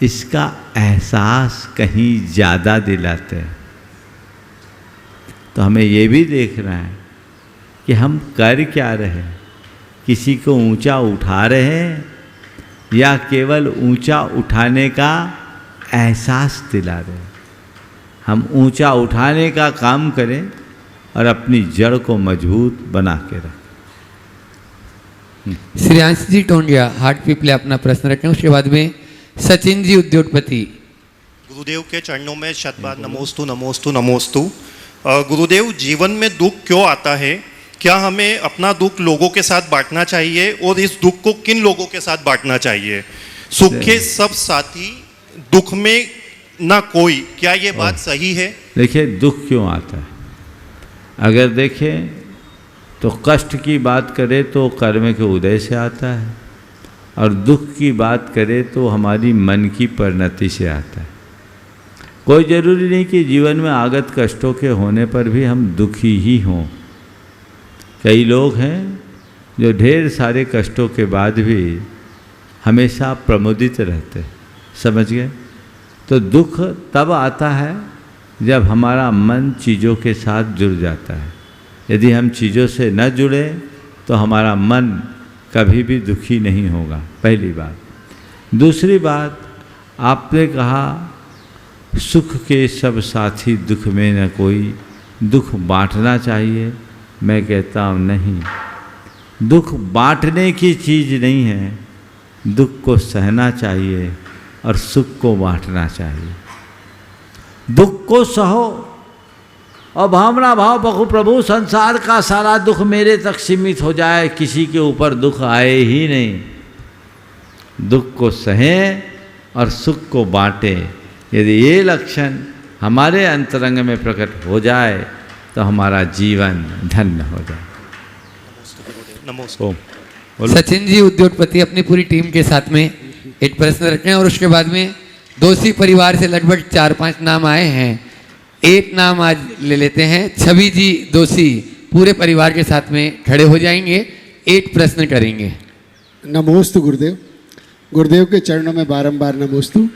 इसका एहसास कहीं ज़्यादा दिलाते हैं। तो हमें ये भी देखना है कि हम कर क्या रहे हैं। किसी को ऊंचा उठा रहे हैं या केवल ऊंचा उठाने का एहसास दिला रहे हैं। हम ऊंचा उठाने का काम करें और अपनी जड़ को मजबूत बना के रखें। श्रेयांश जी टोंडिया हार्ट पीपले अपना प्रश्न रखें, उसके बाद में सचिन जी उद्योगपति। गुरुदेव के चरणों में शतबार नमोस्तु नमोस्तु नमोस्तु। गुरुदेव, जीवन में दुख क्यों आता है? क्या हमें अपना दुख लोगों के साथ बांटना चाहिए और इस दुख को किन लोगों के साथ बांटना चाहिए? सुख के सब साथी, दुख में ना कोई, क्या ये बात सही है? देखिए, दुख क्यों आता है? अगर देखें तो कष्ट की बात करें तो कर्म के उदय से आता है, और दुख की बात करें तो हमारी मन की परिणति से आता है। कोई ज़रूरी नहीं कि जीवन में आगत कष्टों के होने पर भी हम दुखी ही हों। कई लोग हैं जो ढेर सारे कष्टों के बाद भी हमेशा प्रमुदित रहते हैं। समझ गए? तो दुख तब आता है जब हमारा मन चीज़ों के साथ जुड़ जाता है। यदि हम चीज़ों से न जुड़े तो हमारा मन कभी भी दुखी नहीं होगा, पहली बात। दूसरी बात, आपने कहा सुख के सब साथी, दुख में न कोई, दुख बांटना चाहिए। मैं कहता हूँ नहीं, दुख बांटने की चीज़ नहीं है। दुख को सहना चाहिए और सुख को बांटना चाहिए। दुख को सहो और भावना भाव बखू प्रभु, संसार का सारा दुख मेरे तक सीमित हो जाए, किसी के ऊपर दुख आए ही नहीं। दुख को सहें और सुख को बांटें। यदि ये लक्षण हमारे अंतरंग में प्रकट हो जाए तो हमारा जीवन धन्य हो जाए। नमस्कार। सचिन जी उद्योगपति अपनी पूरी टीम के साथ में एक प्रश्न रखें, और उसके बाद में दोषी परिवार से लगभग 4-5 नाम आए हैं। एक नाम आज ले लेते हैं। छवि जी दोषी पूरे परिवार के साथ में खड़े हो जाएंगे, एक प्रश्न करेंगे। नमोस्तु गुरुदेव। गुरुदेव के चरणों में बारंबार नमोस्तु।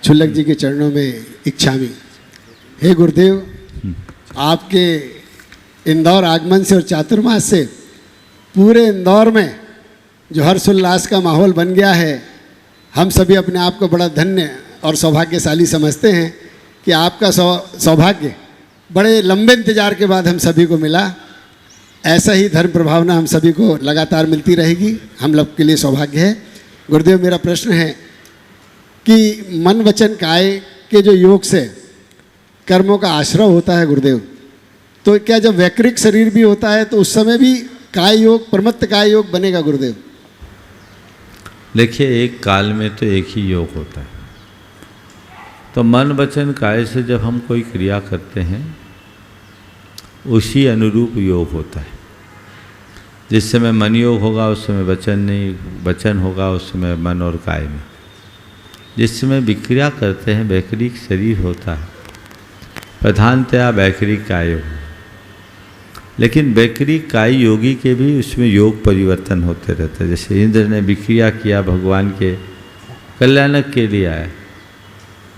छुल्लक जी के चरणों में इच्छामी। हे गुरुदेव, आपके इंदौर आगमन से और चातुर्मास से पूरे इंदौर में जो हर्षोल्लास का माहौल बन गया है, हम सभी अपने आप को बड़ा धन्य और सौभाग्यशाली समझते हैं कि आपका सौभाग्य बड़े लंबे इंतजार के बाद हम सभी को मिला। ऐसा ही धर्म प्रभावना हम सभी को लगातार मिलती रहेगी, हम लोग के लिए सौभाग्य है। गुरुदेव, मेरा प्रश्न है कि मन वचन काय के जो योग से कर्मों का आश्रय होता है गुरुदेव, तो क्या जब वैकृक शरीर भी होता है तो उस समय भी काय योग, प्रमत्त काय योग बनेगा गुरुदेव? देखिए, एक काल में तो एक ही योग होता है। तो मन वचन काय से जब हम कोई क्रिया करते हैं उसी अनुरूप योग होता है। जिस समय मन योग होगा उस समय वचन नहीं, वचन होगा उस समय मन और काय में। जिस समय विक्रिया करते हैं वैकृक शरीर होता है, प्रधानतया वैकृक काय योग। लेकिन बेकरी काई योगी के भी उसमें योग परिवर्तन होते रहते हैं। जैसे इंद्र ने विक्रिया किया भगवान के कल्याणक के लिए आया,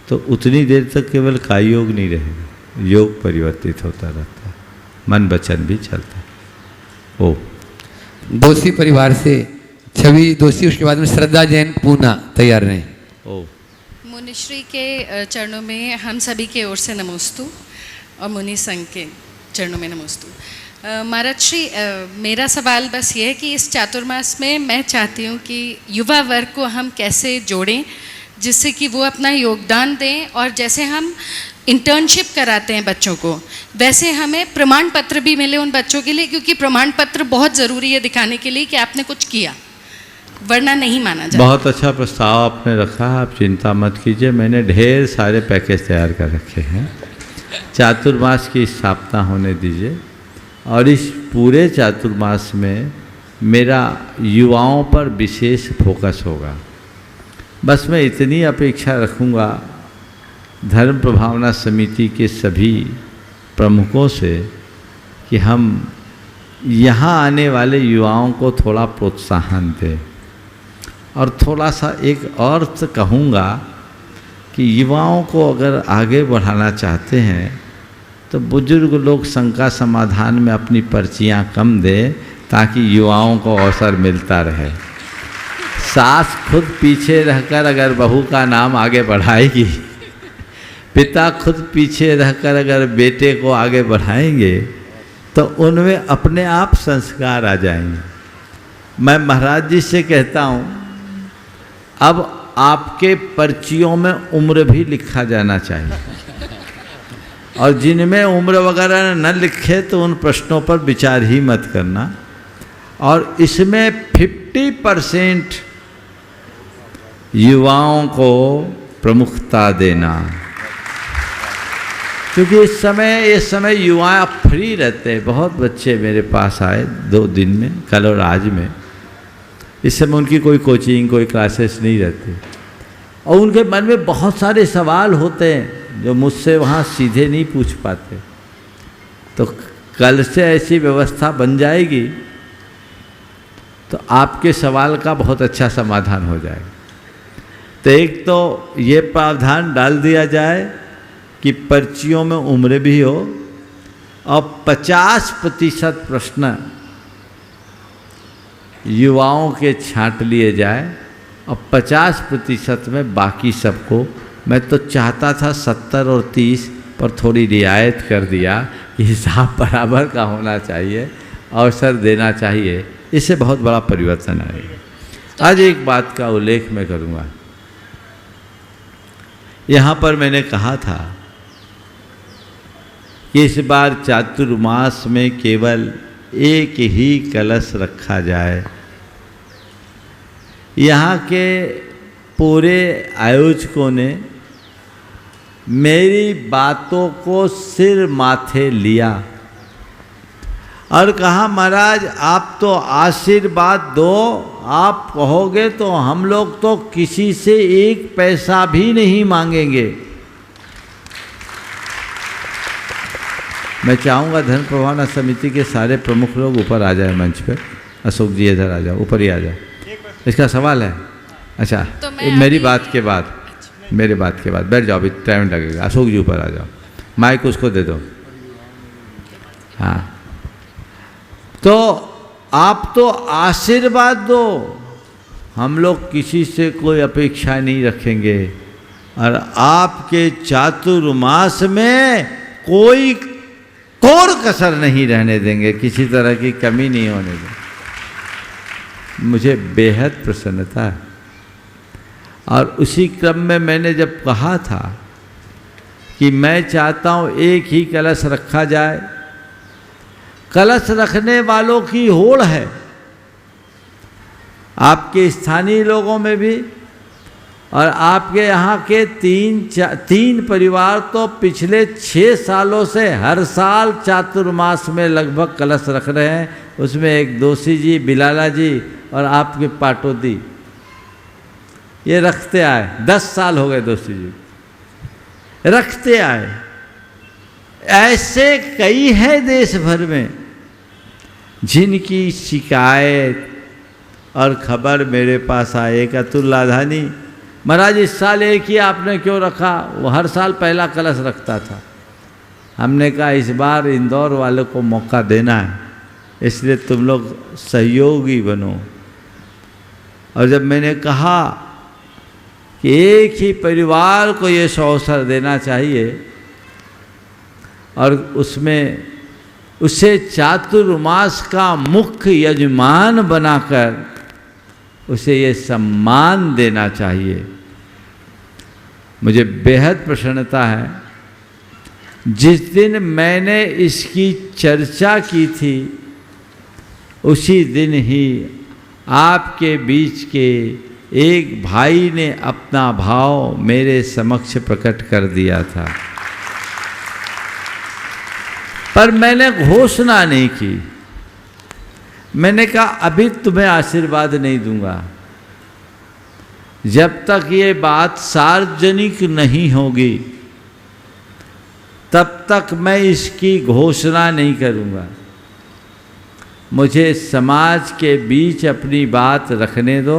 तो उतनी देर तक केवल काई योग नहीं रहेगा, योग परिवर्तित होता रहता है, मन वचन भी चलता है। ओ दोषी परिवार से छवि दोषी, उसके बाद में श्रद्धा जैन पूना तैयार रहे। ओ मुनिश्री के चरणों में हम सभी के ओर से नमोस्तु और मुनि संघ के चरणों में नमोस्तु। महाराज श्री, मेरा सवाल बस ये है कि इस चातुर्मास में मैं चाहती हूँ कि युवा वर्ग को हम कैसे जोड़ें जिससे कि वो अपना योगदान दें, और जैसे हम इंटर्नशिप कराते हैं बच्चों को, वैसे हमें प्रमाण पत्र भी मिले उन बच्चों के लिए, क्योंकि प्रमाण पत्र बहुत ज़रूरी है दिखाने के लिए कि आपने कुछ किया, वरना नहीं माना जाता। बहुत अच्छा प्रस्ताव आपने रखा है, आप चिंता मत कीजिए, मैंने ढेर सारे पैकेज तैयार कर रखे हैं। चातुर्मास की स्थापना होने दीजिए, और इस पूरे चातुर्मास में मेरा युवाओं पर विशेष फोकस होगा। बस मैं इतनी अपेक्षा रखूँगा धर्म प्रभावना समिति के सभी प्रमुखों से कि हम यहाँ आने वाले युवाओं को थोड़ा प्रोत्साहन दें, और थोड़ा सा एक और कहूँगा कि युवाओं को अगर आगे बढ़ाना चाहते हैं तो बुजुर्ग लोग शंका समाधान में अपनी पर्चियाँ कम दें, ताकि युवाओं को अवसर मिलता रहे। सास खुद पीछे रहकर अगर बहू का नाम आगे बढ़ाएगी, पिता खुद पीछे रहकर अगर बेटे को आगे बढ़ाएंगे, तो उनमें अपने आप संस्कार आ जाएंगे। मैं महाराज जी से कहता हूँ, अब आपके पर्चियों में उम्र भी लिखा जाना चाहिए, और जिनमें उम्र वगैरह न लिखे तो उन प्रश्नों पर विचार ही मत करना। और इसमें 50% युवाओं को प्रमुखता देना, क्योंकि इस समय युवा फ्री रहते हैं। बहुत बच्चे मेरे पास आए 2 दिन में, कल और आज में। इस समय उनकी कोई कोचिंग, कोई क्लासेस नहीं रहती, और उनके मन में बहुत सारे सवाल होते हैं जो मुझसे वहाँ सीधे नहीं पूछ पाते। तो कल से ऐसी व्यवस्था बन जाएगी तो आपके सवाल का बहुत अच्छा समाधान हो जाएगा। तो एक तो ये प्रावधान डाल दिया जाए कि पर्चियों में उम्र भी हो, और 50% प्रश्न युवाओं के छांट लिए जाए, और 50% में बाकी सबको। मैं तो चाहता था 70 और 30, पर थोड़ी रियायत कर दिया कि हिसाब बराबर का होना चाहिए, अवसर देना चाहिए। इससे बहुत बड़ा परिवर्तन आएगा। आज एक बात का उल्लेख मैं करूँगा। यहाँ पर मैंने कहा था कि इस बार चातुर्मास में केवल एक ही कलश रखा जाए। यहाँ के पूरे आयोजकों ने मेरी बातों को सिर माथे लिया और कहा, महाराज आप तो आशीर्वाद दो, आप कहोगे तो हम लोग तो किसी से 1 पैसा भी नहीं मांगेंगे। मैं चाहूँगा धर्म प्रभावना समिति के सारे प्रमुख लोग ऊपर आ जाए मंच पर। अशोक जी इधर आ जाओ, ऊपर ही आ जाओ। इसका सवाल है? अच्छा, तो मेरी बात के बाद, मेरे बात के बाद बैठ जाओ, अभी टाइम लगेगा। अशोक जी ऊपर आ जाओ, माइक उसको दे दो। हाँ, तो आप तो आशीर्वाद दो, हम लोग किसी से कोई अपेक्षा नहीं रखेंगे, और आपके चातुर्मास में कोई कोर कसर नहीं रहने देंगे, किसी तरह की कमी नहीं होने देंगे। मुझे बेहद प्रसन्नता है। और उसी क्रम में मैंने जब कहा था कि मैं चाहता हूँ एक ही कलश रखा जाए, कलश रखने वालों की होड़ है आपके स्थानीय लोगों में भी, और आपके यहाँ के 3 परिवार तो पिछले 6 सालों से हर साल चातुर्मास में लगभग कलश रख रहे हैं। उसमें एक दोषी जी, बिलाला जी और आपके पाटोदी, ये रखते आए। 10 साल हो गए दोषी जी रखते आए। ऐसे कई हैं देश भर में जिनकी शिकायत और खबर मेरे पास आए कि अतुल लाधानी महाराज इस साल एक ही आपने क्यों रखा, वो हर साल पहला कलश रखता था। हमने कहा इस बार इंदौर वालों को मौका देना है, इसलिए तुम लोग सहयोगी बनो। और जब मैंने कहा कि एक ही परिवार को ये अवसर देना चाहिए और उसमें उसे चातुर्मास का मुख्य यजमान बनाकर उसे ये सम्मान देना चाहिए, मुझे बेहद प्रसन्नता है। जिस दिन मैंने इसकी चर्चा की थी उसी दिन ही आपके बीच के एक भाई ने अपना भाव मेरे समक्ष प्रकट कर दिया था, पर मैंने घोषणा नहीं की। मैंने कहा अभी तुम्हें आशीर्वाद नहीं दूंगा जब तक ये बात सार्वजनिक नहीं होगी, तब तक मैं इसकी घोषणा नहीं करूंगा। मुझे समाज के बीच अपनी बात रखने दो,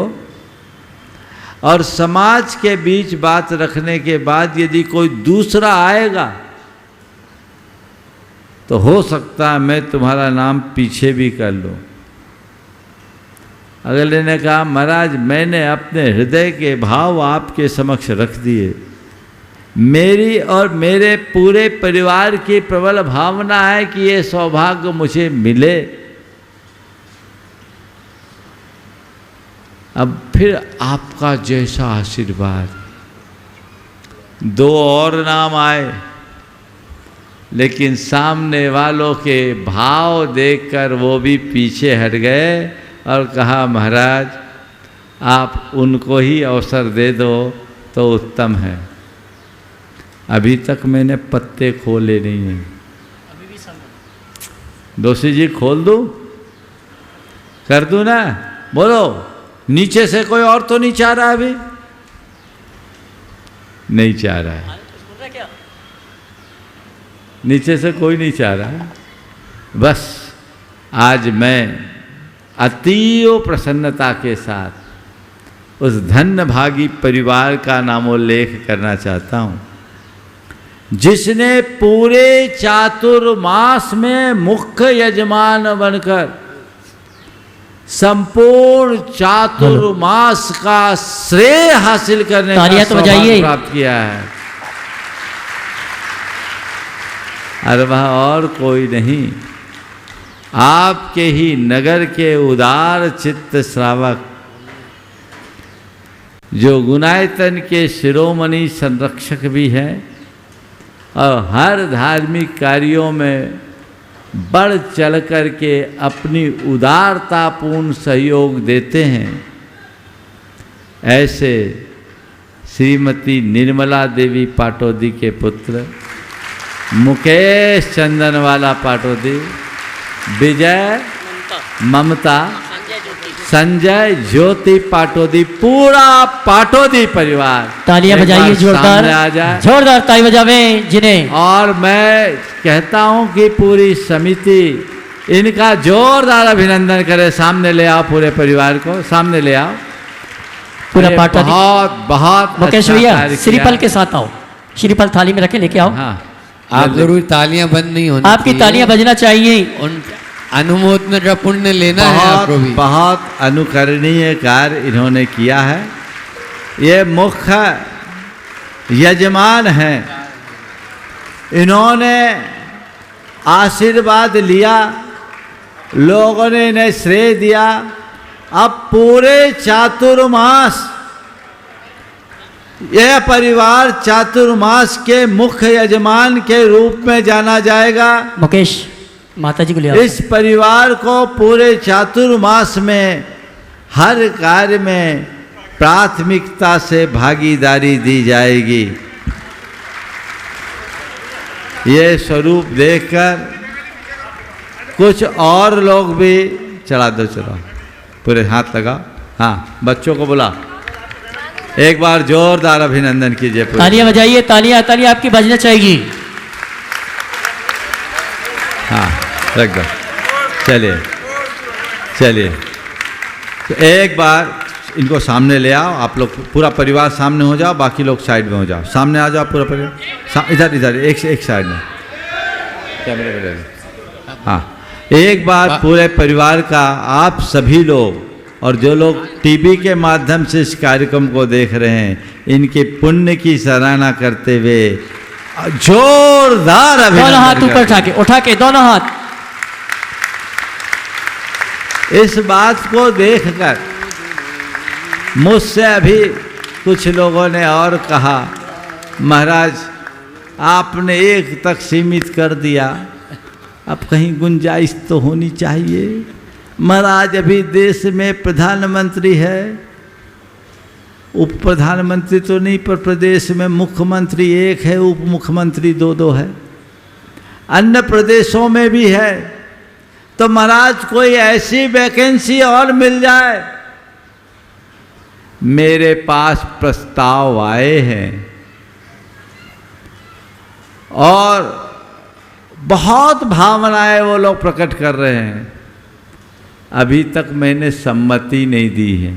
और समाज के बीच बात रखने के बाद यदि कोई दूसरा आएगा तो हो सकता है मैं तुम्हारा नाम पीछे भी कर लूं। अगले ने कहा महाराज मैंने अपने हृदय के भाव आपके समक्ष रख दिए, मेरी और मेरे पूरे परिवार की प्रबल भावना है कि ये सौभाग्य मुझे मिले। अब फिर आपका जैसा आशीर्वाद। दो और नाम आए, लेकिन सामने वालों के भाव देखकर वो भी पीछे हट गए और कहा महाराज आप उनको ही अवसर दे दो तो उत्तम है। अभी तक मैंने पत्ते खोले नहीं हैं। दोषी जी खोल दूं, कर दूं ना? बोलो, नीचे से कोई और तो नहीं चाह रहा? अभी नहीं चाह रहा है, नीचे से कोई नहीं चाह रहा है। बस आज मैं अतीव प्रसन्नता के साथ उस धन्य भागी परिवार का नामोल्लेख करना चाहता हूँ जिसने पूरे चातुर्मास में मुख्य यजमान बनकर संपूर्ण चातुर्मास का श्रेय हासिल करने का सौभाग्य प्राप्त किया है। और वह और कोई नहीं, आपके ही नगर के उदार चित्त श्रावक, जो गुणायतन के शिरोमणि संरक्षक भी हैं और हर धार्मिक कार्यों में बढ़ चढ़ कर के अपनी उदारतापूर्ण सहयोग देते हैं, ऐसे श्रीमती निर्मला देवी पाटोदी के पुत्र मुकेश चंदनवाला पाटोदी, विजय, ममता, संजय, ज्योति पाटोदी, पूरा पाटोदी परिवार तालियां बजाइए जोरदार, जोरदार ताली बजावे जिन्हें। और मैं कहता हूं कि पूरी समिति इनका जोरदार अभिनंदन करे। सामने ले आओ, पूरे परिवार को सामने ले आओ। पूरा पाटोदी बहुत बहुत मुकेश भैया श्रीफल के साथ आओ, श्रीफल थाली में रखे लेके आओ। हाँ, आप जरूर तालियां बंद नहीं होनी, आपकी तालियां बजना चाहिए। उन अनुमोदन का पुण्य लेना है आपको भी। बहुत अनुकरणीय कार्य इन्होंने किया है। ये मुख्य यजमान हैं, इन्होंने आशीर्वाद लिया, लोगों ने इन्हें श्रेय दिया। अब पूरे चातुर्मास यह परिवार चातुर्मास के मुख्य यजमान के रूप में जाना जाएगा। मुकेश माता जी को ले आओ। इस परिवार को पूरे चातुर्मास में हर कार्य में प्राथमिकता से भागीदारी दी जाएगी। ये स्वरूप देखकर कुछ और लोग भी चढ़ा दो, चलो पूरे हाथ लगा। हाँ, बच्चों को बुला, एक बार जोरदार अभिनंदन कीजिए। तालियां बजाइए, तालियां तालियां आपकी बजना चाहिए। हाँ, रख दो, चलिए चलिए, तो एक बार इनको सामने ले आओ, आप लोग पूरा परिवार सामने हो जाओ, बाकी लोग साइड में हो जाओ, सामने आ जाओ पूरा परिवार, इधर एक साइड में, कैमरे में ले लो। हाँ, एक बार पूरे परिवार का आप सभी लोग और जो लोग टीवी के माध्यम से इस कार्यक्रम को देख रहे हैं, इनके पुण्य की सराहना करते हुए जोरदार अभिनंदन। दोनों हाथ ऊपर उठा के दोनों हाथ। इस बात को देखकर मुझसे अभी कुछ लोगों ने और कहा, महाराज आपने एक तक सीमित कर दिया, अब कहीं गुंजाइश तो होनी चाहिए। महाराज अभी देश में प्रधानमंत्री है, उप प्रधानमंत्री तो नहीं, पर प्रदेश में मुख्यमंत्री एक है, उप मुख्यमंत्री दो है, अन्य प्रदेशों में भी है। तो महाराज कोई ऐसी वैकेंसी और मिल जाए। मेरे पास प्रस्ताव आए हैं और बहुत भावनाएं वो लोग प्रकट कर रहे हैं। अभी तक मैंने सम्मति नहीं दी है,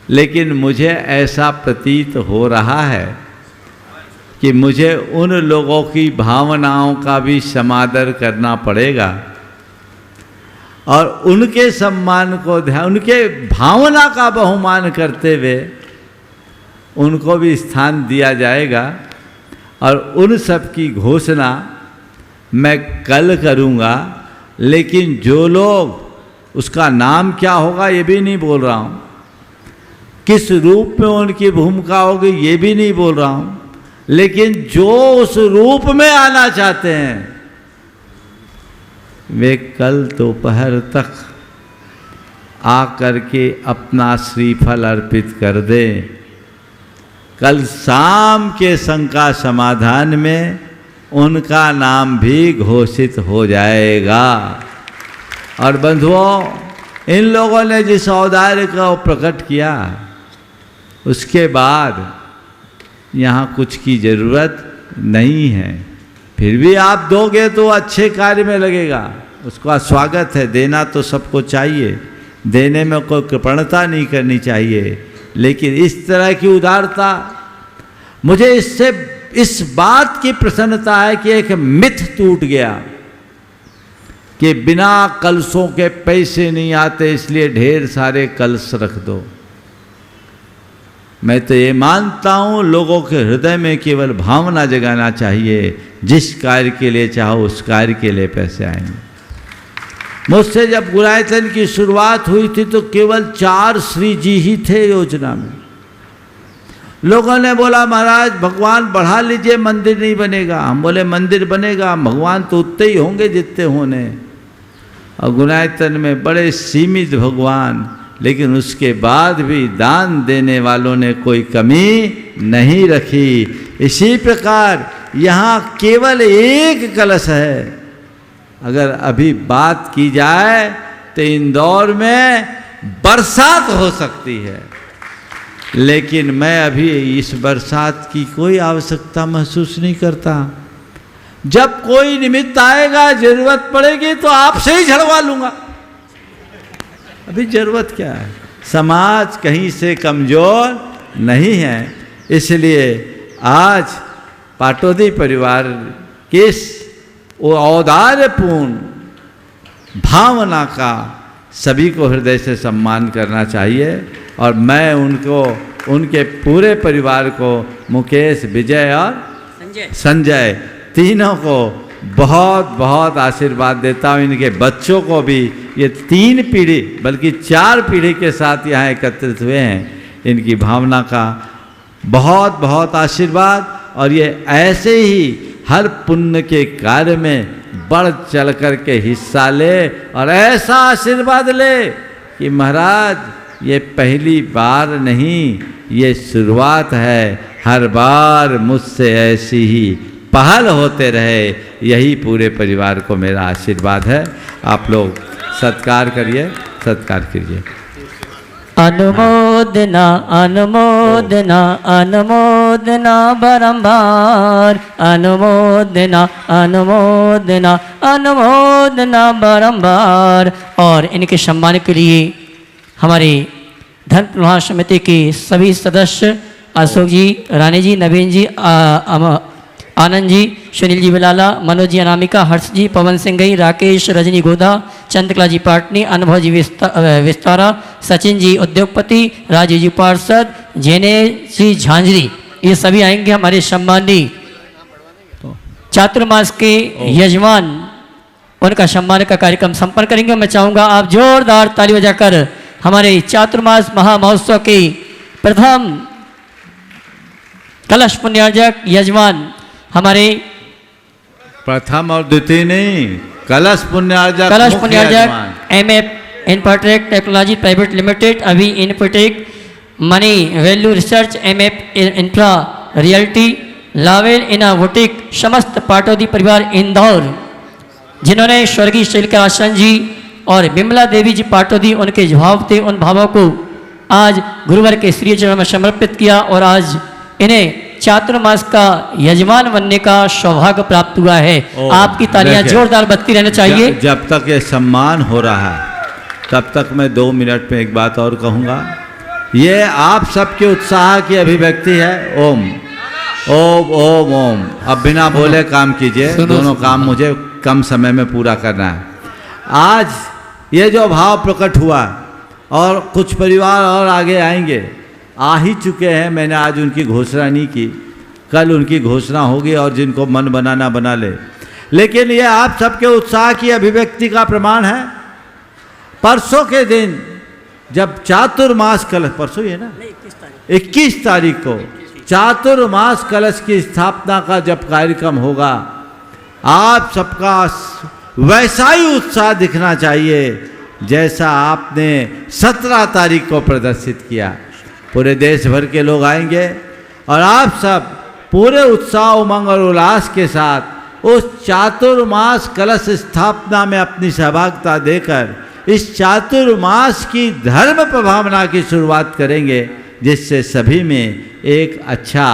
लेकिन मुझे ऐसा प्रतीत हो रहा है कि मुझे उन लोगों की भावनाओं का भी समादर करना पड़ेगा और उनके सम्मान को ध्यान, उनके भावना का बहुमान करते हुए उनको भी स्थान दिया जाएगा। और उन सब की घोषणा मैं कल करूँगा, लेकिन जो लोग, उसका नाम क्या होगा ये भी नहीं बोल रहा हूँ, किस रूप में उनकी भूमिका होगी ये भी नहीं बोल रहा हूँ, लेकिन जो उस रूप में आना चाहते हैं वे कल दोपहर तक आकर के अपना श्रीफल अर्पित कर दें। कल शाम के शंका समाधान में उनका नाम भी घोषित हो जाएगा। और बंधुओं, इन लोगों ने जिस औदार्य का प्रकट किया, उसके बाद यहाँ कुछ की ज़रूरत नहीं है। फिर भी आप दोगे तो अच्छे कार्य में लगेगा, उसका स्वागत है। देना तो सबको चाहिए, देने में कोई कृपणता नहीं करनी चाहिए, लेकिन इस तरह की उदारता, मुझे इससे इस बात की प्रसन्नता है कि एक मिथ टूट गया कि बिना कलशों के पैसे नहीं आते, इसलिए ढेर सारे कलश रख दो। मैं तो ये मानता हूँ लोगों के हृदय में केवल भावना जगाना चाहिए, जिस कार्य के लिए चाहो उस कार्य के लिए पैसे आएंगे। मुझसे जब गुरायतन की शुरुआत हुई थी तो केवल 4 श्री जी ही थे योजना में। लोगों ने बोला महाराज भगवान बढ़ा लीजिए, मंदिर नहीं बनेगा। हम बोले मंदिर बनेगा, भगवान तो उतने ही होंगे जितने होने। और गुरायतन में बड़े सीमित भगवान, लेकिन उसके बाद भी दान देने वालों ने कोई कमी नहीं रखी। इसी प्रकार यहाँ केवल एक कलश है। अगर अभी बात की जाए तो इंदौर में बरसात हो सकती है, लेकिन मैं अभी इस बरसात की कोई आवश्यकता महसूस नहीं करता। जब कोई निमित्त आएगा, जरूरत पड़ेगी तो आपसे ही झड़वा लूँगा। अभी जरूरत क्या है? समाज कहीं से कमज़ोर नहीं है। इसलिए आज पाटोदी परिवार के औदार्यपूर्ण भावना का सभी को हृदय से सम्मान करना चाहिए। और मैं उनको, उनके पूरे परिवार को, मुकेश, विजय और संजय तीनों को बहुत बहुत आशीर्वाद देता हूँ। इनके बच्चों को भी, ये 3 पीढ़ी बल्कि 4 पीढ़ी के साथ यहाँ एकत्रित हुए हैं, इनकी भावना का बहुत बहुत आशीर्वाद। और ये ऐसे ही हर पुण्य के कार्य में बढ़ चढ़ कर के हिस्सा ले और ऐसा आशीर्वाद ले कि महाराज ये पहली बार नहीं, ये शुरुआत है। हर बार मुझसे ऐसी ही पहल होते रहे, यही पूरे परिवार को मेरा आशीर्वाद है। आप लोग सत्कार करिए, सत्कार कीजिए। अनुमोदना अनुमोदना अनुमोदना बारंबार, अनुमोदना अनुमोदना अनुमोदना बारंबार। और इनके सम्मान के लिए हमारे धन प्रवाह समिति के सभी सदस्य अशोक जी, रानी जी, नवीन जी, आनंद जी, सुनील जी बिलाला, मनोज जी अनामिका, हर्ष जी, पवन सिंह गई, राकेश, रजनी गोदा, चंद्रकला जी पाटनी, अनुभव जी विस्तारा, सचिन जी उद्योगपति, राजीव जी पार्षद, जेने जी झांझरी, ये सभी आएंगे। हमारे सम्मानी चातुर्मास के यजमान उनका सम्मान का कार्यक्रम संपन्न करेंगे। मैं चाहूँगा आप जोरदार ताली बजाकर हमारे चातुर्मास महामहोत्सव के प्रथम कलश पुण्यार्जक यजमान हमारे प्रथम और द्वितीय नहीं, कलश पुण्यार्जक MF infotech technology private limited, अभी infotech, money value research, MF infra realty, लावेल इनोवेटिक, समस्त पाटौदी परिवार इंदौर, जिन्होंने स्वर्गीय शैलकर आसन जी और बिमला देवी जी पाटौदी उनके भाव थे, उन भावों को आज गुरुवर के श्री चरण में समर्पित किया और आज इन्हें चातुर्मास का यजमान बनने का सौभाग्य प्राप्त हुआ है। आपकी तालियां जोरदार बजती रहनी चाहिए। जब तक ये सम्मान हो रहा है तब तक मैं 2 मिनट में एक बात और कहूँगा। ये आप सबके उत्साह की अभिव्यक्ति है। ओम ओम ओम ओम। अब बिना बोले काम कीजिए, दोनों काम मुझे कम समय में पूरा करना है। आज ये जो भाव प्रकट हुआ और कुछ परिवार और आगे आएंगे, आ ही चुके हैं। मैंने आज उनकी घोषणा नहीं की, कल उनकी घोषणा होगी और जिनको मन बनाना बना ले। लेकिन ये आप सबके उत्साह की अभिव्यक्ति का प्रमाण है। परसों के दिन जब चातुर्मास कलश, परसों ही है ना, 21 तारीख को चातुर्मास कलश की स्थापना का जब कार्यक्रम होगा, आप सबका वैसा ही उत्साह दिखना चाहिए जैसा आपने 17 तारीख को प्रदर्शित किया। पूरे देश भर के लोग आएंगे और आप सब पूरे उत्साह, उमंग और उल्लास के साथ उस चातुर्मास कलश स्थापना में अपनी सहभागिता देकर इस चातुर्मास की धर्म प्रभावना की शुरुआत करेंगे, जिससे सभी में एक अच्छा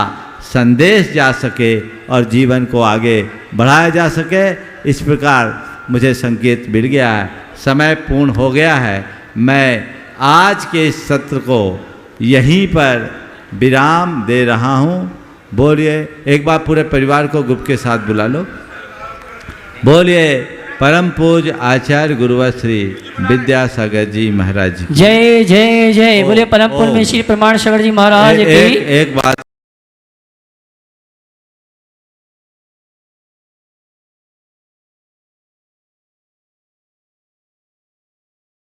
संदेश जा सके और जीवन को आगे बढ़ाया जा सके। इस प्रकार मुझे संकेत मिल गया है, समय पूर्ण हो गया है। मैं आज के इस सत्र को यहीं पर विराम दे रहा हूँ। बोलिए एक बार पूरे परिवार को ग्रुप के साथ बुला लो। बोलिए परम पूज्य आचार्य गुरुवर श्री विद्यासागर जी महाराज जी। जय जय जय। बोले परम पूज्य श्री प्रमाण सागर जी महाराज की। एक बात